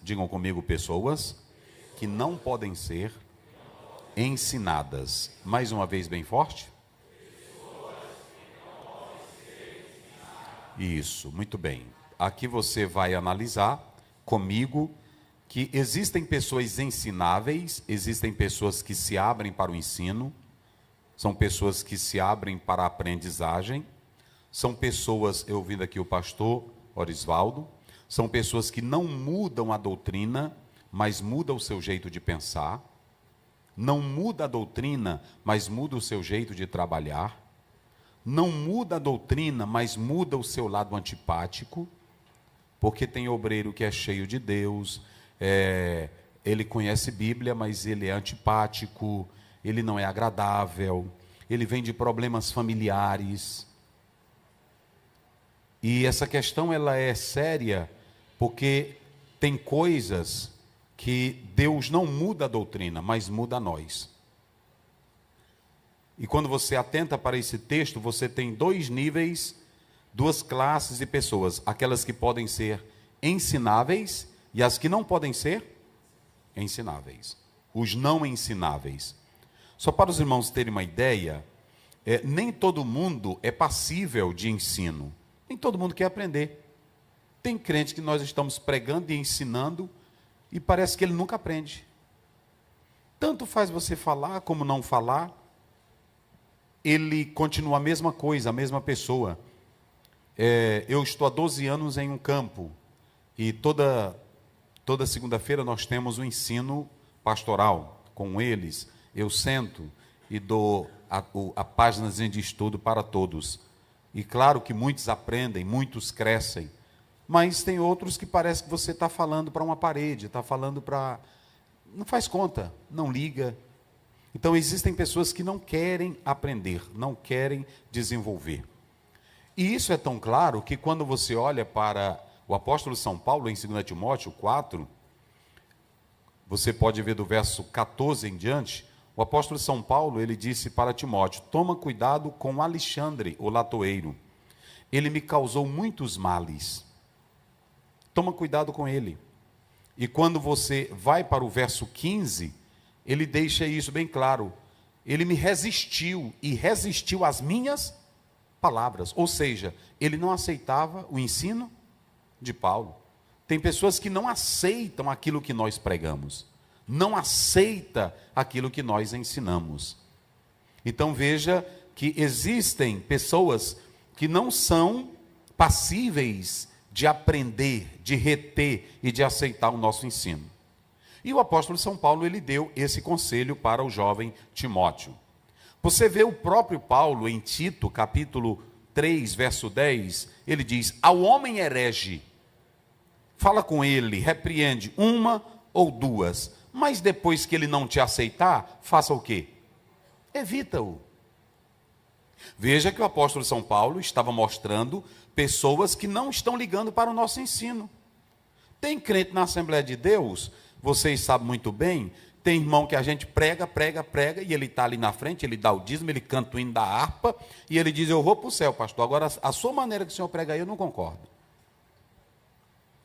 Digam comigo, pessoas que não podem ser ensinadas. Mais uma vez, bem forte. Isso, muito bem. Aqui você vai analisar comigo que existem pessoas ensináveis, existem pessoas que se abrem para o ensino, são pessoas que se abrem para a aprendizagem, são pessoas, eu ouvindo aqui o pastor Orisvaldo, são pessoas que não mudam a doutrina, mas mudam o seu jeito de pensar, não muda a doutrina, mas muda o seu jeito de trabalhar, não muda a doutrina, mas muda o seu lado antipático, porque tem obreiro que é cheio de Deus, ele conhece Bíblia, mas ele é antipático, ele não é agradável, ele vem de problemas familiares. E essa questão ela é séria, porque tem coisas que Deus não muda a doutrina, mas muda a nós. E quando você atenta para esse texto, você tem dois níveis, duas classes de pessoas. Aquelas que podem ser ensináveis e as que não podem ser ensináveis. Os não ensináveis. Só para os irmãos terem uma ideia, nem todo mundo é passível de ensino. Nem todo mundo quer aprender. Tem crente que nós estamos pregando e ensinando e parece que ele nunca aprende. Tanto faz você falar como não falar, ele continua a mesma coisa, a mesma pessoa. Eu estou há 12 anos em um campo e toda segunda-feira nós temos um ensino pastoral com eles. Eu sento e dou a páginazinha de estudo para todos. E claro que muitos aprendem, muitos crescem, mas tem outros que parece que você está falando para uma parede, está falando para... Não faz conta, não liga. Então existem pessoas que não querem aprender, não querem desenvolver. E isso é tão claro que quando você olha para o apóstolo São Paulo, em 2 Timóteo 4, você pode ver do verso 14 em diante, o apóstolo São Paulo, ele disse para Timóteo, toma cuidado com Alexandre, o latoeiro, ele me causou muitos males, toma cuidado com ele. E quando você vai para o verso 15, ele deixa isso bem claro, ele me resistiu e resistiu às minhas palavras, ou seja, ele não aceitava o ensino de Paulo. Tem pessoas que não aceitam aquilo que nós pregamos, não aceita aquilo que nós ensinamos. Então veja que existem pessoas que não são passíveis de aprender, de reter e de aceitar o nosso ensino. E o apóstolo São Paulo, ele deu esse conselho para o jovem Timóteo. Você vê o próprio Paulo em Tito, capítulo 3, verso 10, ele diz, ao homem herege, fala com ele, repreende uma ou duas, mas depois que ele não te aceitar, faça o quê? Evita-o. Veja que o apóstolo São Paulo estava mostrando pessoas que não estão ligando para o nosso ensino. Tem crente na Assembleia de Deus, vocês sabem muito bem, tem irmão que a gente prega, e ele está ali na frente, ele dá o dízimo, ele canta o hino da harpa, e ele diz, eu vou para o céu, pastor, agora a sua maneira que o senhor prega aí, eu não concordo.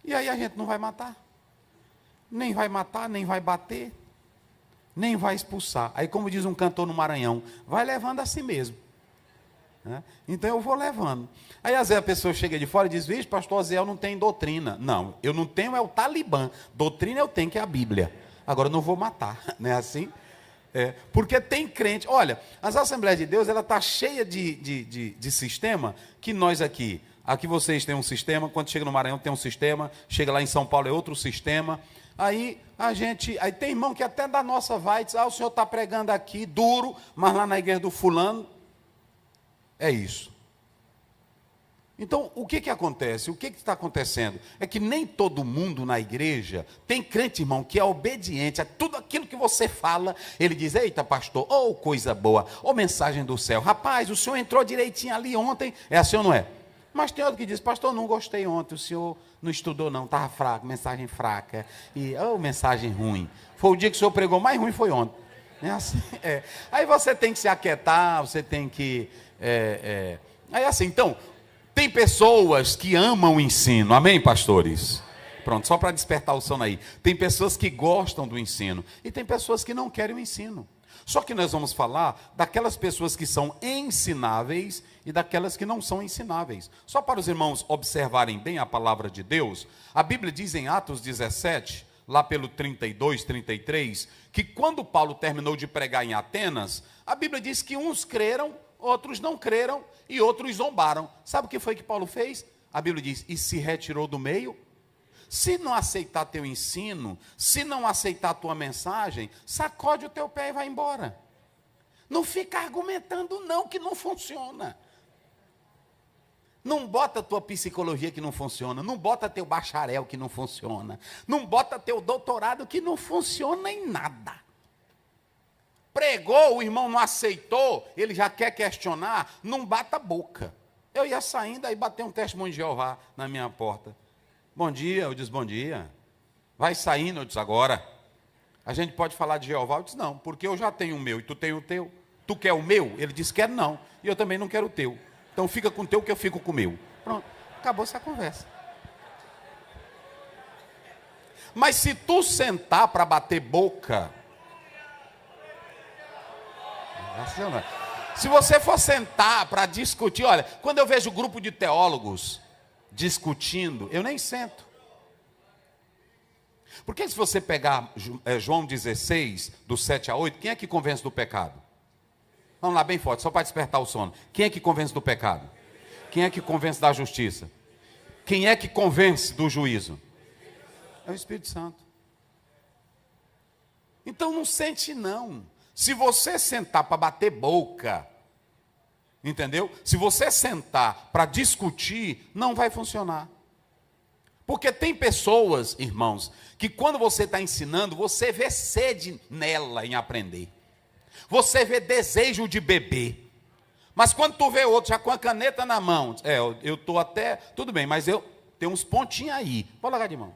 E aí a gente não vai matar, nem vai bater, nem vai expulsar. Aí como diz um cantor no Maranhão, vai levando a si mesmo. Então eu vou levando. Aí às vezes a pessoa chega de fora e diz, vixe, pastor Zé, eu não tenho doutrina. Não, eu não tenho é o Talibã, doutrina eu tenho que é a Bíblia. Agora eu não vou matar, não é assim? Porque tem crente, olha, as Assembleias de Deus, ela está cheia de sistema, que nós aqui vocês têm um sistema, quando chega no Maranhão tem um sistema, chega lá em São Paulo é outro sistema, aí tem irmão que até da nossa vai, diz, o senhor está pregando aqui, duro, mas lá na igreja do fulano, é isso. Então, o que acontece? O que está acontecendo? É que nem todo mundo na igreja, tem crente, irmão, que é obediente a tudo aquilo que você fala, ele diz, eita pastor, coisa boa, mensagem do céu, rapaz, o senhor entrou direitinho ali ontem, é assim ou não é? Mas tem outro que diz, pastor, não gostei ontem, o senhor não estudou não, estava fraco, mensagem fraca, e mensagem ruim, foi o dia que o senhor pregou, mais ruim foi ontem. É assim, Aí você tem que se aquietar, você tem que... Aí assim, então, tem pessoas que amam o ensino, amém, pastores? Pronto, só para despertar o sono aí. Tem pessoas que gostam do ensino e tem pessoas que não querem o ensino. Só que nós vamos falar daquelas pessoas que são ensináveis e daquelas que não são ensináveis. Só para os irmãos observarem bem a palavra de Deus, a Bíblia diz em Atos 17, lá pelo 32, 33, que quando Paulo terminou de pregar em Atenas, a Bíblia diz que uns creram, outros não creram e outros zombaram. Sabe o que foi que Paulo fez? A Bíblia diz, e se retirou do meio. Se não aceitar teu ensino, se não aceitar tua mensagem, sacode o teu pé e vai embora. Não fica argumentando não, que não funciona. Não bota tua psicologia que não funciona, não bota teu bacharel que não funciona, não bota teu doutorado que não funciona em nada. Pregou, o irmão não aceitou, ele já quer questionar, não bata a boca. Eu ia saindo, aí bateu um testemunho de Jeová na minha porta. Bom dia, eu disse bom dia. Vai saindo, eu disse agora. A gente pode falar de Jeová? Eu disse não, porque eu já tenho o meu e tu tem o teu. Tu quer o meu? Ele disse quer não. E eu também não quero o teu. Então fica com o teu que eu fico com o meu. Pronto, acabou essa conversa. Mas se tu sentar para bater boca, se você for sentar para discutir, olha, quando eu vejo grupo de teólogos discutindo, eu nem sento. Porque se você pegar João 16, do 7 a 8, quem é que convence do pecado? Vamos lá, bem forte, só para despertar o sono. Quem é que convence do pecado? Quem é que convence da justiça? Quem é que convence do juízo? É o Espírito Santo. Então não sente não. Se você sentar para bater boca, entendeu? Se você sentar para discutir, não vai funcionar. Porque tem pessoas, irmãos, que quando você está ensinando, você vê sede nela em aprender. Você vê desejo de beber. Mas quando tu vê outro já com a caneta na mão, eu estou até, tudo bem, mas eu tenho uns pontinhos aí. Pode largar de mão.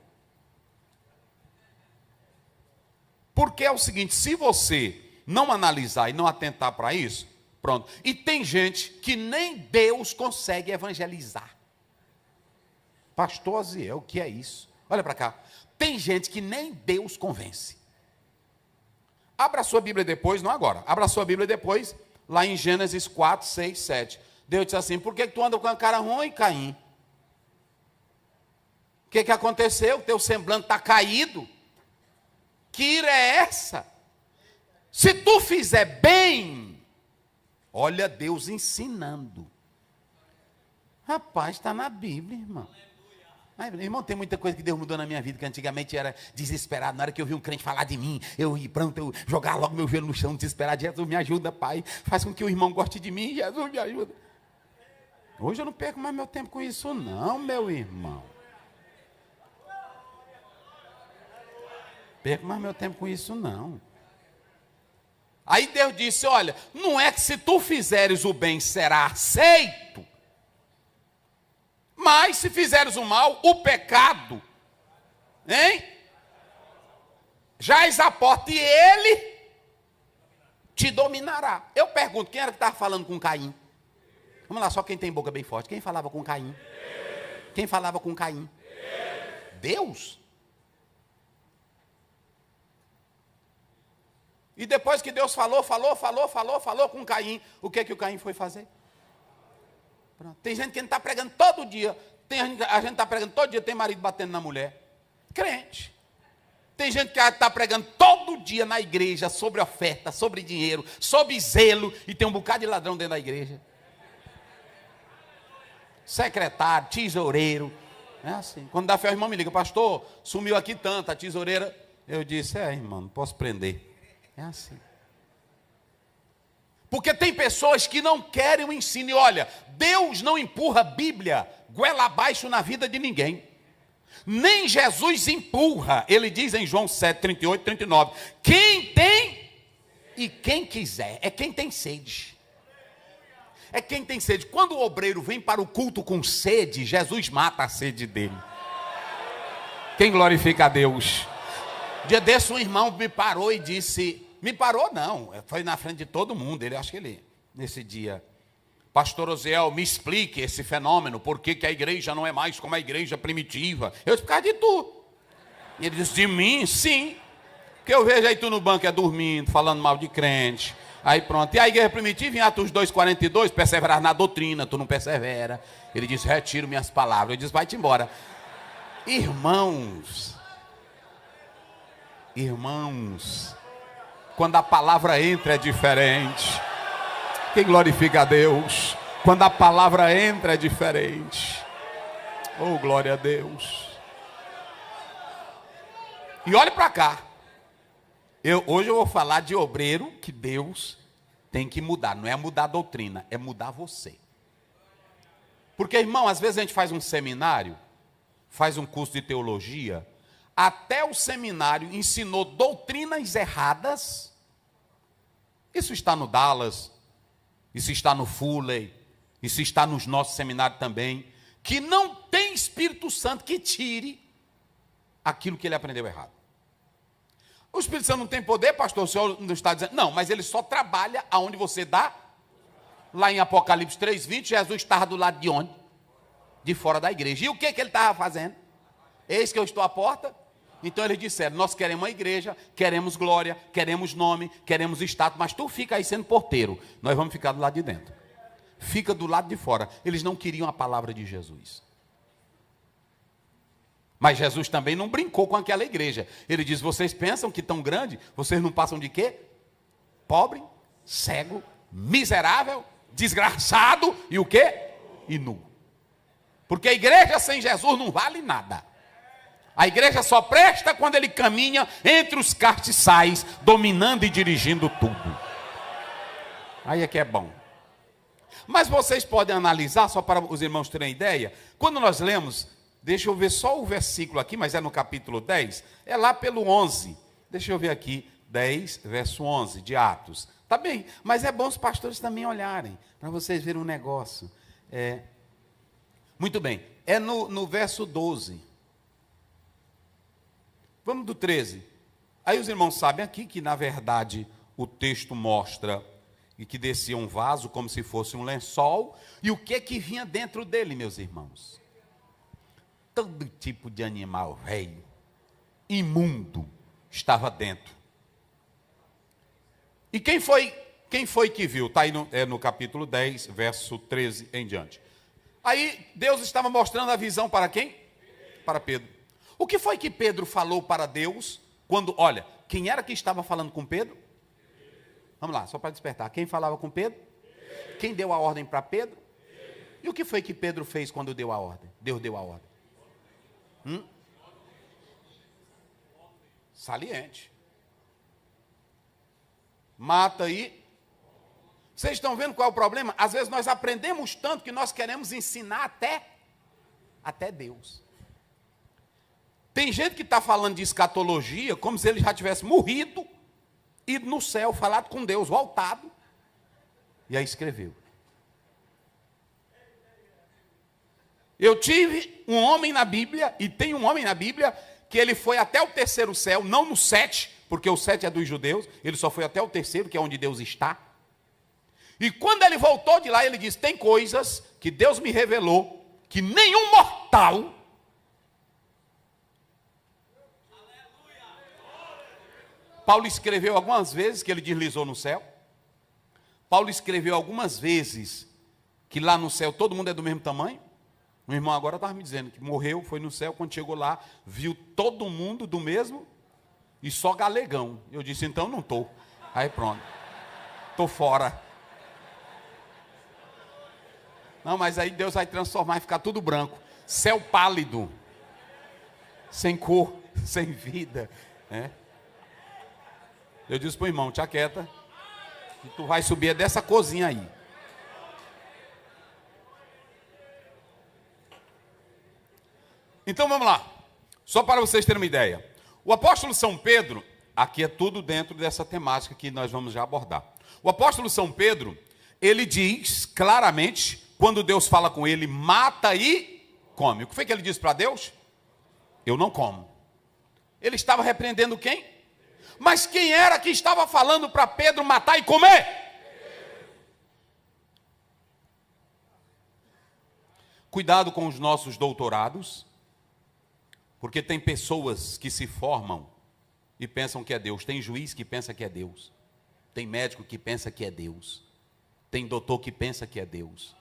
Porque é o seguinte, se você não analisar e não atentar para isso, pronto. E tem gente que nem Deus consegue evangelizar. Pastor Aziel, o que é isso? Olha para cá. Tem gente que nem Deus convence. Abra a sua Bíblia depois, não agora. Abra a sua Bíblia depois, lá em Gênesis 4, 6, 7. Deus disse assim, por que tu anda com a cara ruim, Caim? O que aconteceu? Teu semblante está caído. Que ira é essa? Se tu fizer bem, olha Deus ensinando. Rapaz, está na Bíblia, irmão. Ai, irmão, tem muita coisa que Deus mudou na minha vida, que antigamente era desesperado. Na hora que eu vi um crente falar de mim, eu ia pronto, eu jogar logo meu joelho no chão, desesperado. Jesus, me ajuda, Pai. Faz com que o irmão goste de mim. Jesus, me ajuda. Hoje eu não perco mais meu tempo com isso, não, meu irmão. Perco mais meu tempo com isso, não. Aí Deus disse, olha, não é que se tu fizeres o bem será aceito, mas se fizeres o mal, o pecado, hein? Jaz a porta e ele te dominará. Eu pergunto, quem era que estava falando com Caim? Vamos lá, só quem tem boca bem forte. Quem falava com Caim? Quem falava com Caim? Deus. E depois que Deus falou com Caim, o que o Caim foi fazer? Pronto. Tem gente que não está pregando todo dia. A gente está pregando todo dia, tem marido batendo na mulher. Crente. Tem gente que está pregando todo dia na igreja sobre oferta, sobre dinheiro, sobre zelo, e tem um bocado de ladrão dentro da igreja. Secretário, tesoureiro. É assim. Quando dá fé, o irmão me liga, pastor, sumiu aqui tanto, a tesoureira. Eu disse, irmão, não posso prender. É assim. Porque tem pessoas que não querem o ensino. E olha, Deus não empurra a Bíblia goela abaixo na vida de ninguém. Nem Jesus empurra. Ele diz em João 7, 38, 39. Quem tem e quem quiser. É quem tem sede. É quem tem sede. Quando o obreiro vem para o culto com sede, Jesus mata a sede dele. Quem glorifica a Deus? Dia desse um irmão me parou e disse, me parou não, foi na frente de todo mundo, acho que ele, nesse dia, pastor Oziel, me explique esse fenômeno, por que a igreja não é mais como a igreja primitiva? Eu disse, por causa de tu. E ele disse, de mim? Sim. Porque eu vejo aí tu no banco dormindo, falando mal de crente. Aí pronto. E a igreja primitiva, em Atos 2,42, perseverar na doutrina, tu não persevera. Ele disse, retiro minhas palavras. Eu disse, vai-te embora. Irmãos, quando a palavra entra é diferente. Quem glorifica a Deus? Quando a palavra entra é diferente. Oh, glória a Deus. E olhe para cá. Hoje eu vou falar de obreiro que Deus tem que mudar. Não é mudar a doutrina, é mudar você. Porque, irmão, às vezes a gente faz um seminário, faz um curso de teologia, até o seminário ensinou doutrinas erradas. Isso está no Dallas, isso está no Fuller, isso está nos nossos seminários também, que não tem Espírito Santo que tire aquilo que ele aprendeu errado. O Espírito Santo não tem poder, pastor, o senhor não está dizendo? Não, mas ele só trabalha aonde você dá. Lá em Apocalipse 3,20, Jesus estava do lado de onde? De fora da igreja. E o que ele estava fazendo? Eis que eu estou à porta. Então eles disseram, nós queremos uma igreja, queremos glória, queremos nome, queremos status, mas tu fica aí sendo porteiro. Nós vamos ficar do lado de dentro. Fica do lado de fora. Eles não queriam a palavra de Jesus. Mas Jesus também não brincou com aquela igreja. Ele diz, vocês pensam que tão grande, vocês não passam de quê? Pobre, cego, miserável, desgraçado e o quê? E nu. Porque a igreja sem Jesus não vale nada. A igreja só presta quando ele caminha entre os castiçais, dominando e dirigindo tudo. Aí é que é bom. Mas vocês podem analisar, só para os irmãos terem ideia, quando nós lemos, deixa eu ver só o versículo aqui, mas é no capítulo 10, é lá pelo 11. Deixa eu ver aqui, 10, verso 11 de Atos. Tá bem, mas é bom os pastores também olharem, para vocês verem um negócio. Muito bem, é no verso 12. Vamos do 13. Aí os irmãos sabem aqui que, na verdade, o texto mostra e que descia um vaso como se fosse um lençol. E o que vinha dentro dele, meus irmãos? Todo tipo de animal velho, imundo, estava dentro. E quem foi que viu? Está aí no capítulo 10, verso 13 em diante. Aí Deus estava mostrando a visão para quem? Para Pedro. O que foi que Pedro falou para Deus quando, olha, quem era que estava falando com Pedro? Vamos lá, só para despertar. Quem falava com Pedro? Quem deu a ordem para Pedro? E o que foi que Pedro fez quando deu a ordem? Deus deu a ordem. Saliente. Mata aí. Vocês estão vendo qual é o problema? Às vezes nós aprendemos tanto que nós queremos ensinar até Deus. Tem gente que está falando de escatologia como se ele já tivesse morrido, ido no céu, falado com Deus, voltado. E aí escreveu. Eu tive um homem na Bíblia, e tem um homem na Bíblia, que ele foi até o terceiro céu, não no 7, porque o 7 é dos judeus, ele só foi até o terceiro, que é onde Deus está. E quando ele voltou de lá, ele disse, tem coisas que Deus me revelou, que nenhum mortal... Paulo escreveu algumas vezes que ele deslizou no céu. Paulo escreveu algumas vezes que lá no céu todo mundo é do mesmo tamanho. O irmão agora estava me dizendo que morreu, foi no céu, quando chegou lá, viu todo mundo do mesmo e só galegão. Eu disse, então não estou. Aí pronto, estou fora. Não, mas aí Deus vai transformar e ficar tudo branco. Céu pálido, sem cor, sem vida. Eu disse para o irmão, te aquieta, que tu vai subir dessa cozinha aí. Então vamos lá, só para vocês terem uma ideia. O apóstolo São Pedro, aqui é tudo dentro dessa temática que nós vamos já abordar. O apóstolo São Pedro, ele diz claramente, quando Deus fala com ele, mata e come. O que foi que ele disse para Deus? Eu não como. Ele estava repreendendo quem? Mas quem era que estava falando para Pedro matar e comer? Cuidado com os nossos doutorados, Porque tem pessoas que se formam e pensam que é Deus. Tem juiz que pensa que é Deus. Tem médico que pensa que é Deus. Tem doutor que pensa que é Deus.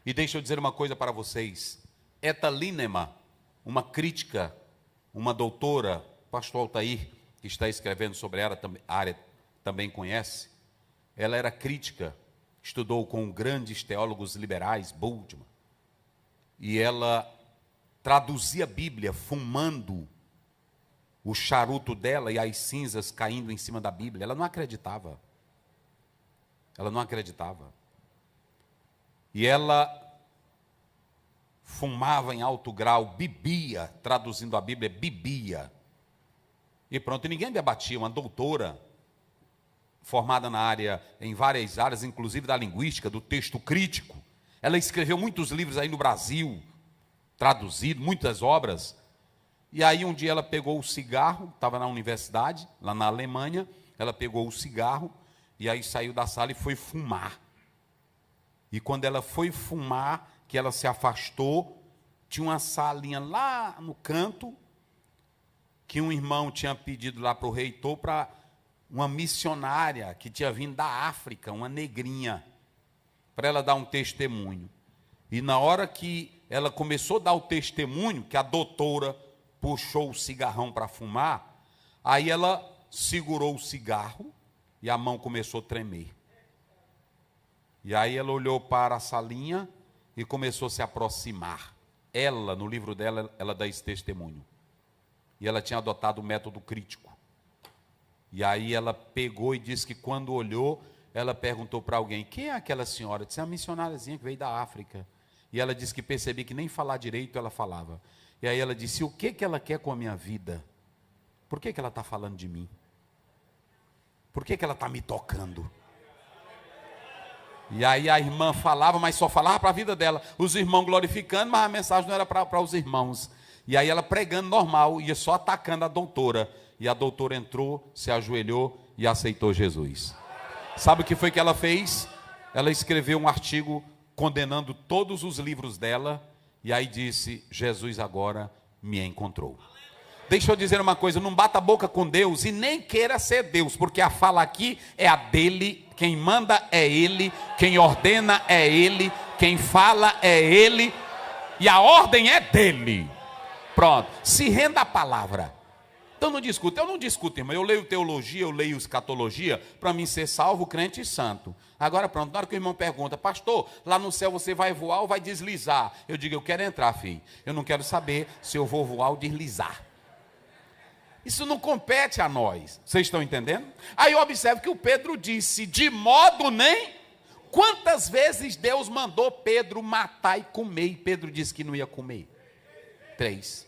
E deixa eu dizer uma coisa para vocês. Etta Linnemann, uma crítica, uma doutora, pastor Altair, que está escrevendo sobre a área, também conhece. Ela era crítica, estudou com grandes teólogos liberais, Bultmann. E ela traduzia a Bíblia fumando o charuto dela e as cinzas caindo em cima da Bíblia. Ela não acreditava. Ela não acreditava. E ela fumava em alto grau, bebia, traduzindo a Bíblia, bebia. E pronto, e ninguém debatia. Uma doutora, formada na área, em várias áreas, inclusive da linguística, do texto crítico. Ela escreveu muitos livros aí no Brasil, traduzido, muitas obras. E aí um dia ela pegou o cigarro, estava na universidade, lá na Alemanha, ela pegou o cigarro, e aí saiu da sala e foi fumar. E quando ela foi fumar, que ela se afastou, tinha uma salinha lá no canto, que um irmão tinha pedido lá para o reitor, para uma missionária que tinha vindo da África, uma negrinha, para ela dar um testemunho. E na hora que ela começou a dar o testemunho, que a doutora puxou o cigarrão para fumar, aí ela segurou o cigarro e a mão começou a tremer. E aí ela olhou para a salinha e começou a se aproximar. Ela, no livro dela, ela dá esse testemunho. E ela tinha adotado o método crítico. E aí ela pegou e disse que quando olhou, ela perguntou para alguém, quem é aquela senhora? Disse, é uma missionáriazinha que veio da África. E ela disse que percebi que nem falar direito ela falava. E aí ela disse, o que ela quer com a minha vida? Por que ela está falando de mim? Por que ela está me tocando? E aí a irmã falava, mas só falava para a vida dela. Os irmãos glorificando, mas a mensagem não era para os irmãos. E aí ela pregando normal, ia só atacando a doutora. E a doutora entrou, se ajoelhou e aceitou Jesus. Sabe o que foi que ela fez? Ela escreveu um artigo condenando todos os livros dela. E aí disse, Jesus agora me encontrou. Deixa eu dizer uma coisa, não bata a boca com Deus e nem queira ser Deus, porque a fala aqui é a dele, quem manda é ele, quem ordena é ele, quem fala é ele, e a ordem é dele. Pronto, se renda à palavra. Então não discuta, eu não discuto, irmão, eu leio teologia, eu leio escatologia, para mim ser salvo, crente e santo. Agora pronto, na hora que o irmão pergunta, pastor, lá no céu você vai voar ou vai deslizar? Eu digo, eu quero entrar, filho, eu não quero saber se eu vou voar ou deslizar. Isso não compete a nós, vocês estão entendendo? Aí eu observo que o Pedro disse, de modo nem... Quantas vezes Deus mandou Pedro matar e comer, e Pedro disse que não ia comer? 3.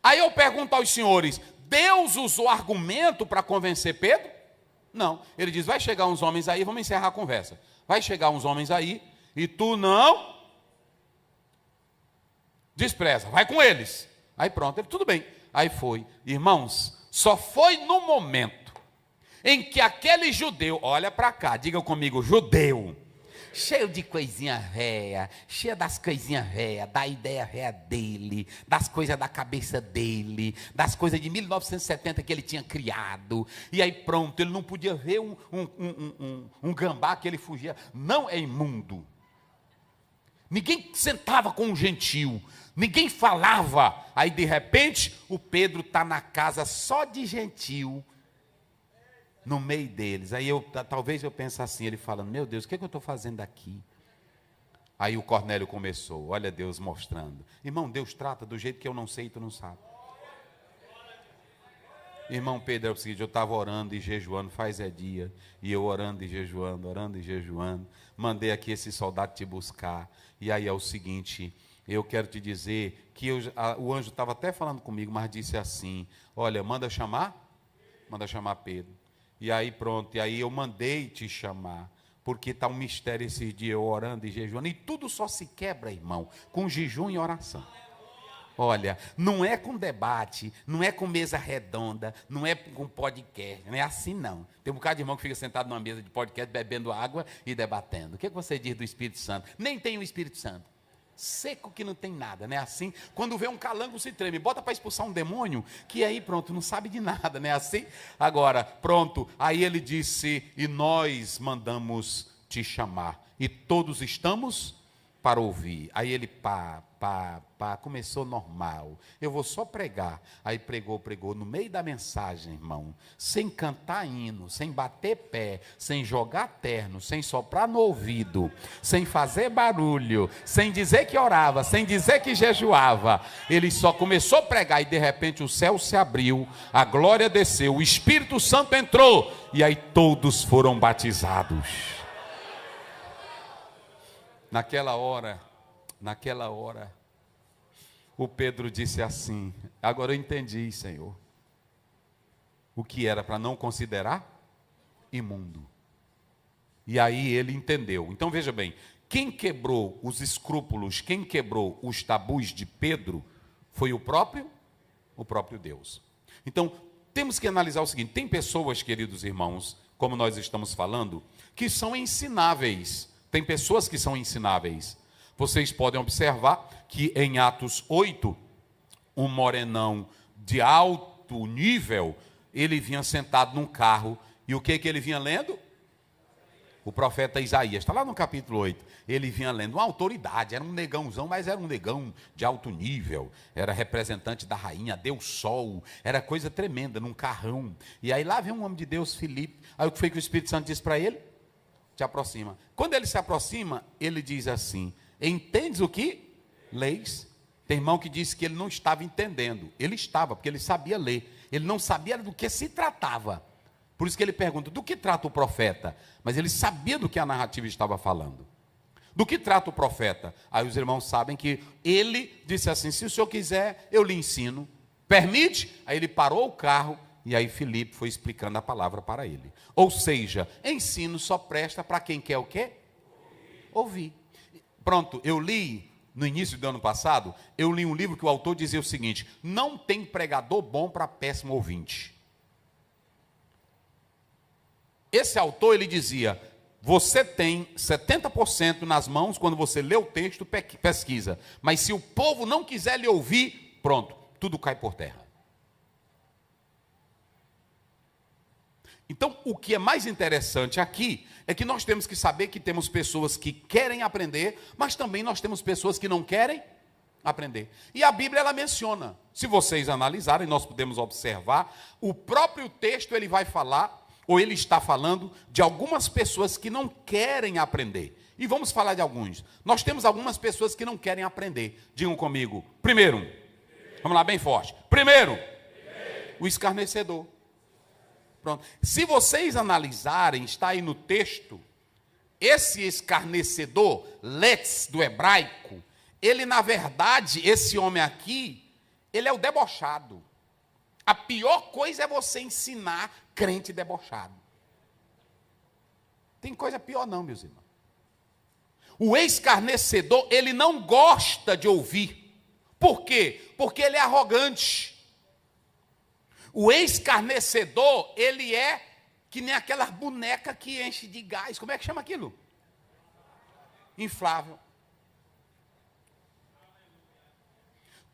Aí eu pergunto aos senhores, Deus usou argumento para convencer Pedro? Não, ele diz, vai chegar uns homens aí, vamos encerrar a conversa. Vai chegar uns homens aí, e tu não despreza, vai com eles. Aí pronto, ele, tudo bem. Aí foi, irmãos, só foi no momento em que aquele judeu, olha para cá, diga comigo, judeu, cheio de coisinha véia, cheio das coisinhas véia, da ideia véia dele, das coisas da cabeça dele, das coisas de 1970 que ele tinha criado, e aí pronto, ele não podia ver um gambá que ele fugia, não é imundo. Ninguém sentava com um gentil, ninguém falava. Aí de repente o Pedro está na casa só de gentil, no meio deles. Aí talvez eu pense assim, ele falando, meu Deus, o que eu estou fazendo aqui? Aí o Cornélio começou, olha Deus mostrando. Irmão, Deus trata do jeito que eu não sei e tu não sabe. Irmão Pedro, é o seguinte, eu estava orando e jejuando, faz dia, e eu orando e jejuando, mandei aqui esse soldado te buscar, e aí é o seguinte, eu quero te dizer que o anjo estava até falando comigo, mas disse assim, olha, manda chamar Pedro, e aí pronto, e aí eu mandei te chamar, porque está um mistério esses dias, eu orando e jejuando, e tudo só se quebra, irmão, com jejum e oração. Olha, não é com debate, não é com mesa redonda, não é com podcast, não é assim não. Tem um bocado de irmão que fica sentado numa mesa de podcast, bebendo água e debatendo. O que você diz do Espírito Santo? Nem tem o Espírito Santo. seco que não tem nada, né? Assim, quando vê um calango se treme, bota para expulsar um demônio, que aí pronto, não sabe de nada, né? Assim, agora, pronto, aí ele disse, e nós mandamos te chamar, e todos estamos para ouvir. Aí ele começou normal, eu vou só pregar. Aí pregou, no meio da mensagem, irmão, sem cantar hino, sem bater pé, sem jogar terno, sem soprar no ouvido, sem fazer barulho, sem dizer que orava, sem dizer que jejuava. Ele só começou a pregar e de repente o céu se abriu, a glória desceu, o Espírito Santo entrou e aí todos foram batizados. Naquela hora, o Pedro disse assim, agora eu entendi, Senhor, o que era para não considerar imundo. E aí ele entendeu. Então veja bem, quem quebrou os escrúpulos, quem quebrou os tabus de Pedro, foi o próprio Deus. Então, temos que analisar o seguinte, tem pessoas, queridos irmãos, como nós estamos falando, que são ensináveis. Tem pessoas que são ensináveis. Vocês podem observar que em Atos 8, um morenão de alto nível, ele vinha sentado num carro, e o que ele vinha lendo? O profeta Isaías, está lá no capítulo 8, ele vinha lendo uma autoridade, era um negãozão, mas era um negão de alto nível, era representante da rainha, Deus Sol, era coisa tremenda, num carrão. E aí lá vem um homem de Deus, Filipe, aí o que foi que o Espírito Santo disse para ele? Te aproxima. Quando ele se aproxima, ele diz assim, entendes o que leis? Tem irmão que disse que ele não estava entendendo. Ele estava, porque ele sabia ler. Ele não sabia do que se tratava. Por isso que ele pergunta, do que trata o profeta? Mas ele sabia do que a narrativa estava falando. Do que trata o profeta? Aí os irmãos sabem que ele disse assim, se o senhor quiser, eu lhe ensino. Permite? Aí ele parou o carro, e aí Filipe foi explicando a palavra para ele. Ou seja, ensino só presta para quem quer o quê? Ouvir. Pronto, eu li, no início do ano passado, eu li um livro que o autor dizia o seguinte, não tem pregador bom para péssimo ouvinte. Esse autor, ele dizia, você tem 70% nas mãos quando você lê o texto, pesquisa. Mas se o povo não quiser lhe ouvir, pronto, tudo cai por terra. Então, o que é mais interessante aqui é que nós temos que saber que temos pessoas que querem aprender, mas também nós temos pessoas que não querem aprender. E a Bíblia, ela menciona, se vocês analisarem, nós podemos observar, o próprio texto ele vai falar, ou ele está falando, de algumas pessoas que não querem aprender. E vamos falar de alguns. Nós temos algumas pessoas que não querem aprender. Digam comigo, primeiro, vamos lá bem forte. Primeiro, o escarnecedor. Pronto. Se vocês analisarem, está aí no texto, esse escarnecedor, letz, do hebraico, ele na verdade, esse homem aqui, ele é o debochado. A pior coisa é você ensinar crente debochado. Tem coisa pior não, meus irmãos. O escarnecedor, ele não gosta de ouvir. Por quê? Porque ele é arrogante. O escarnecedor, ele é que nem aquela boneca que enche de gás. Como é que chama aquilo? Inflável.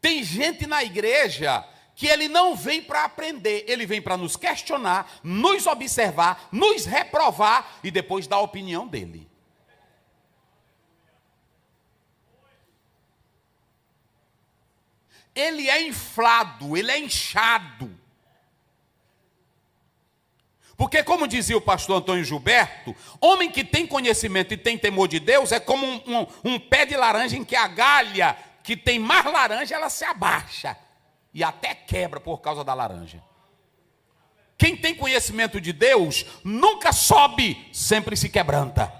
Tem gente na igreja que ele não vem para aprender, ele vem para nos questionar, nos observar, nos reprovar e depois dar a opinião dele. Ele é inflado, ele é inchado. Porque, como dizia o pastor Antônio Gilberto, homem que tem conhecimento e tem temor de Deus é como um pé de laranja em que a galha, que tem mais laranja, ela se abaixa e até quebra por causa da laranja. Quem tem conhecimento de Deus nunca sobe, sempre se quebranta.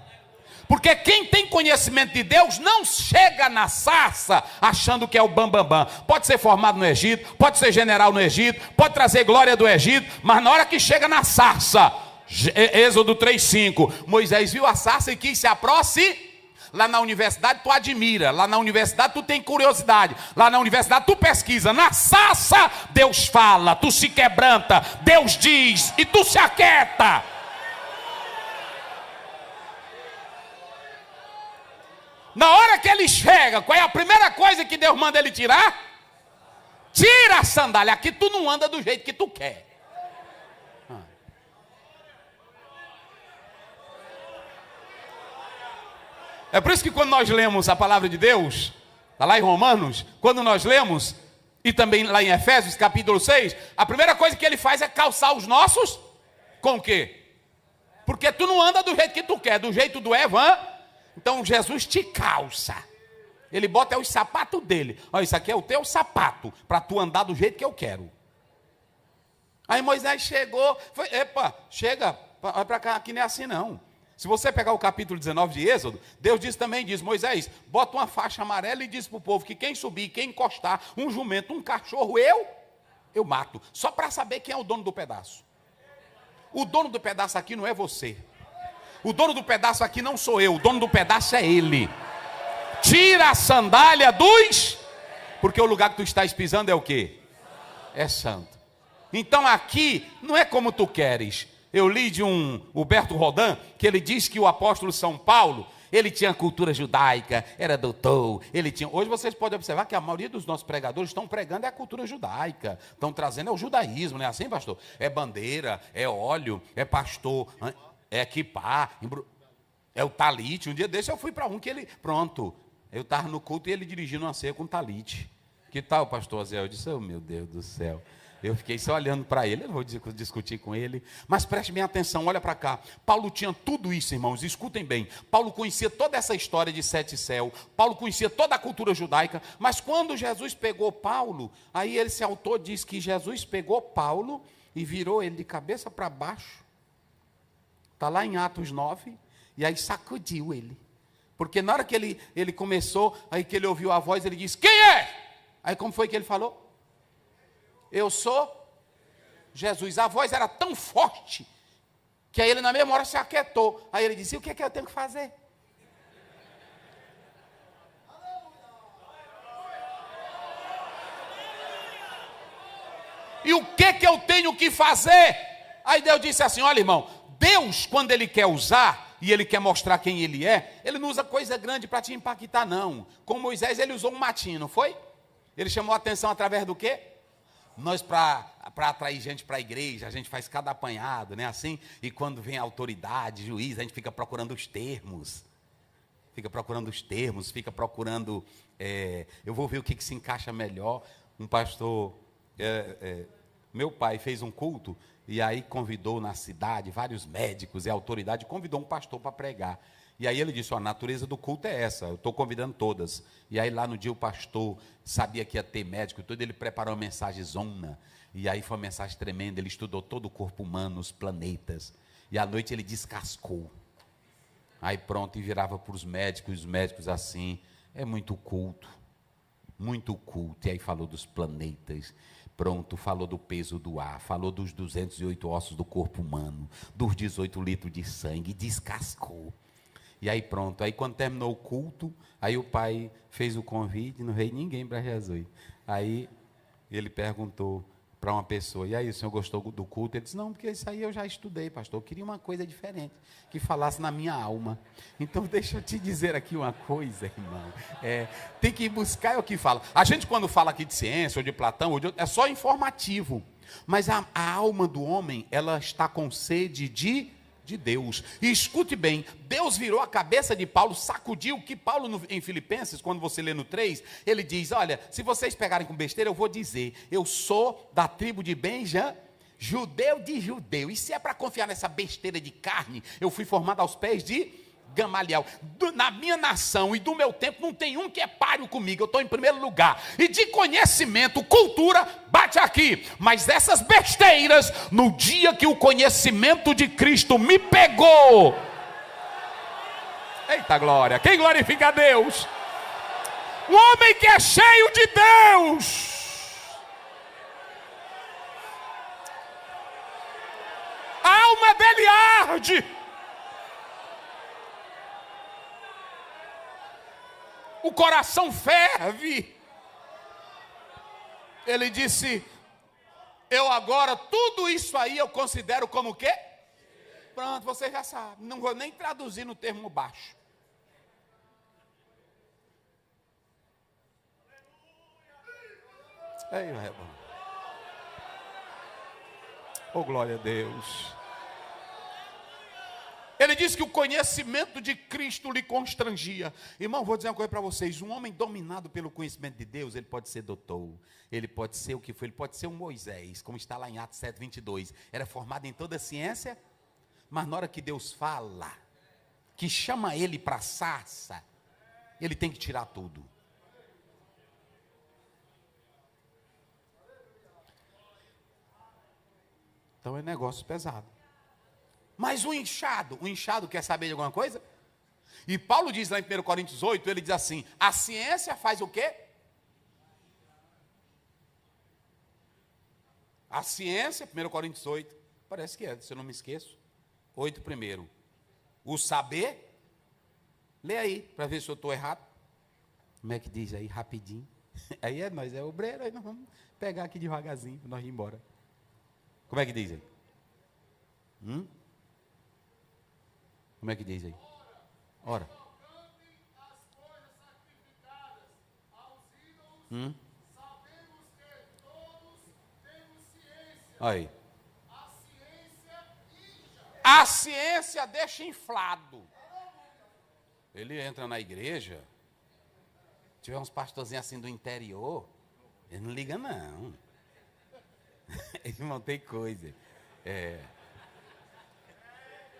Porque quem tem conhecimento de Deus não chega na sarça achando que é o bambambam. Pode ser formado no Egito, pode ser general no Egito, pode trazer glória do Egito, mas na hora que chega na sarça, Êxodo 3:5, Moisés viu a sarça e quis se aproximar. Lá na universidade tu admira, lá na universidade tu tem curiosidade, lá na universidade tu pesquisa, na sarça Deus fala, tu se quebranta, Deus diz e tu se aquieta. Na hora que ele chega, qual é a primeira coisa que Deus manda ele tirar? Tira a sandália. Aqui tu não anda do jeito que tu quer. É por isso que quando nós lemos a palavra de Deus, está lá em Romanos, quando nós lemos, e também lá em Efésios, capítulo 6, a primeira coisa que ele faz é calçar os nossos, com o quê? Porque tu não anda do jeito que tu quer, do jeito do Evan, então Jesus te calça. Ele bota os sapatos dele. Olha, isso aqui é o teu sapato, para tu andar do jeito que eu quero. Aí Moisés chegou, epa, chega, vai para cá, aqui não é assim não. Se você pegar o capítulo 19 de Êxodo, Deus diz, Moisés, bota uma faixa amarela e diz para o povo que quem subir, quem encostar, um jumento, um cachorro, eu mato. Só para saber quem é o dono do pedaço. O dono do pedaço aqui não é você. O dono do pedaço aqui não sou eu, o dono do pedaço é ele. Tira a sandália porque o lugar que tu estás pisando é o quê? É santo. Então aqui não é como tu queres. Eu li de um Huberto Rodin, que ele diz que o apóstolo São Paulo, ele tinha cultura judaica, era doutor, ele tinha... Hoje vocês podem observar que a maioria dos nossos pregadores estão pregando a cultura judaica, estão trazendo o judaísmo, não é assim, pastor? É bandeira, é óleo, é pastor, é kippá, é o talite. Um dia desse eu fui para um que ele... Pronto, eu estava no culto e ele dirigindo uma ceia com talite. Que tal, pastor Zé? Eu disse, oh meu Deus do céu. Eu fiquei só olhando para ele, eu não vou discutir com ele, mas preste bem atenção, olha para cá. Paulo tinha tudo isso, irmãos, escutem bem. Paulo conhecia toda essa história de sete céus, Paulo conhecia toda a cultura judaica, mas quando Jesus pegou Paulo, aí esse autor diz que Jesus pegou Paulo e virou ele de cabeça para baixo, está lá em Atos 9, e aí sacudiu ele. Porque na hora que ele começou, aí que ele ouviu a voz, ele disse, quem é? Aí como foi que ele falou? Eu sou Jesus. A voz era tão forte que aí ele na mesma hora se aquietou. Aí ele disse, o que é que eu tenho que fazer? E o que é que eu tenho que fazer? Aí Deus disse assim, olha irmão, Deus quando Ele quer usar e Ele quer mostrar quem Ele é, Ele não usa coisa grande para te impactar não. Com Moisés Ele usou um matinho, não foi? Ele chamou a atenção através do quê? Nós, para atrair gente para a igreja, a gente faz cada apanhado, né? Assim, e quando vem a autoridade, juiz, a gente fica procurando os termos. Fica procurando, eu vou ver o que se encaixa melhor. Um pastor, meu pai fez um culto, e aí convidou na cidade vários médicos e autoridade, convidou um pastor para pregar. E aí ele disse, a natureza do culto é essa, eu estou convidando todas. E aí lá no dia o pastor sabia que ia ter médico e tudo, ele preparou uma mensagem zona. E aí foi uma mensagem tremenda, ele estudou todo o corpo humano, os planetas. E à noite ele descascou. Aí pronto, e virava para os médicos assim, é muito culto. E aí falou dos planetas. Pronto, falou do peso do ar, falou dos 208 ossos do corpo humano, dos 18 litros de sangue, descascou. E aí pronto, aí quando terminou o culto, aí o pai fez o convite, não veio ninguém para Jesus. Aí ele perguntou para uma pessoa, e aí o senhor gostou do culto? Ele disse, não, porque isso aí eu já estudei, pastor, eu queria uma coisa diferente, que falasse na minha alma. Então deixa eu te dizer aqui uma coisa, irmão, tem que buscar o que fala. A gente quando fala aqui de ciência, ou de Platão, é só informativo, mas a alma do homem, ela está com sede de Deus. E escute bem, Deus virou a cabeça de Paulo, sacudiu, que Paulo em Filipenses, quando você lê no 3, ele diz, olha, se vocês pegarem com besteira, eu vou dizer, eu sou da tribo de Benjamim, judeu de judeu, e se é para confiar nessa besteira de carne, eu fui formado aos pés de Gamaliel. Na minha nação e do meu tempo não tem um que é páreo comigo, eu estou em primeiro lugar, e de conhecimento, cultura, bate aqui, mas essas besteiras, no dia que o conhecimento de Cristo me pegou, eita glória, quem glorifica a Deus? Um homem que é cheio de Deus, a alma dele arde, o coração ferve. Ele disse, eu agora, tudo isso aí eu considero como o quê? Pronto, você já sabe, não vou nem traduzir no termo baixo. Ei, irmão. Oh, glória a Deus. Ele disse que o conhecimento de Cristo lhe constrangia. Irmão, vou dizer uma coisa para vocês. Um homem dominado pelo conhecimento de Deus, ele pode ser doutor, ele pode ser o que foi, ele pode ser um Moisés, como está lá em Atos 7:22. Era formado em toda a ciência, mas na hora que Deus fala, que chama ele para a sarça, ele tem que tirar tudo. Então é negócio pesado. Mas o inchado quer saber de alguma coisa? E Paulo diz lá em 1 Coríntios 8, ele diz assim, a ciência faz o quê? A ciência, 1 Coríntios 8, parece que é, se eu não me esqueço, 8 primeiro. O saber, lê aí, para ver se eu estou errado. Como é que diz aí, rapidinho? Aí nós é obreiro, aí nós vamos pegar aqui devagarzinho, para nós ir embora. Como é que diz aí? Como é que diz aí? Ora. Aí. A ciência deixa inflado. Ele entra na igreja, tiver uns pastorzinhos assim do interior, ele não liga não. Irmão, tem coisa.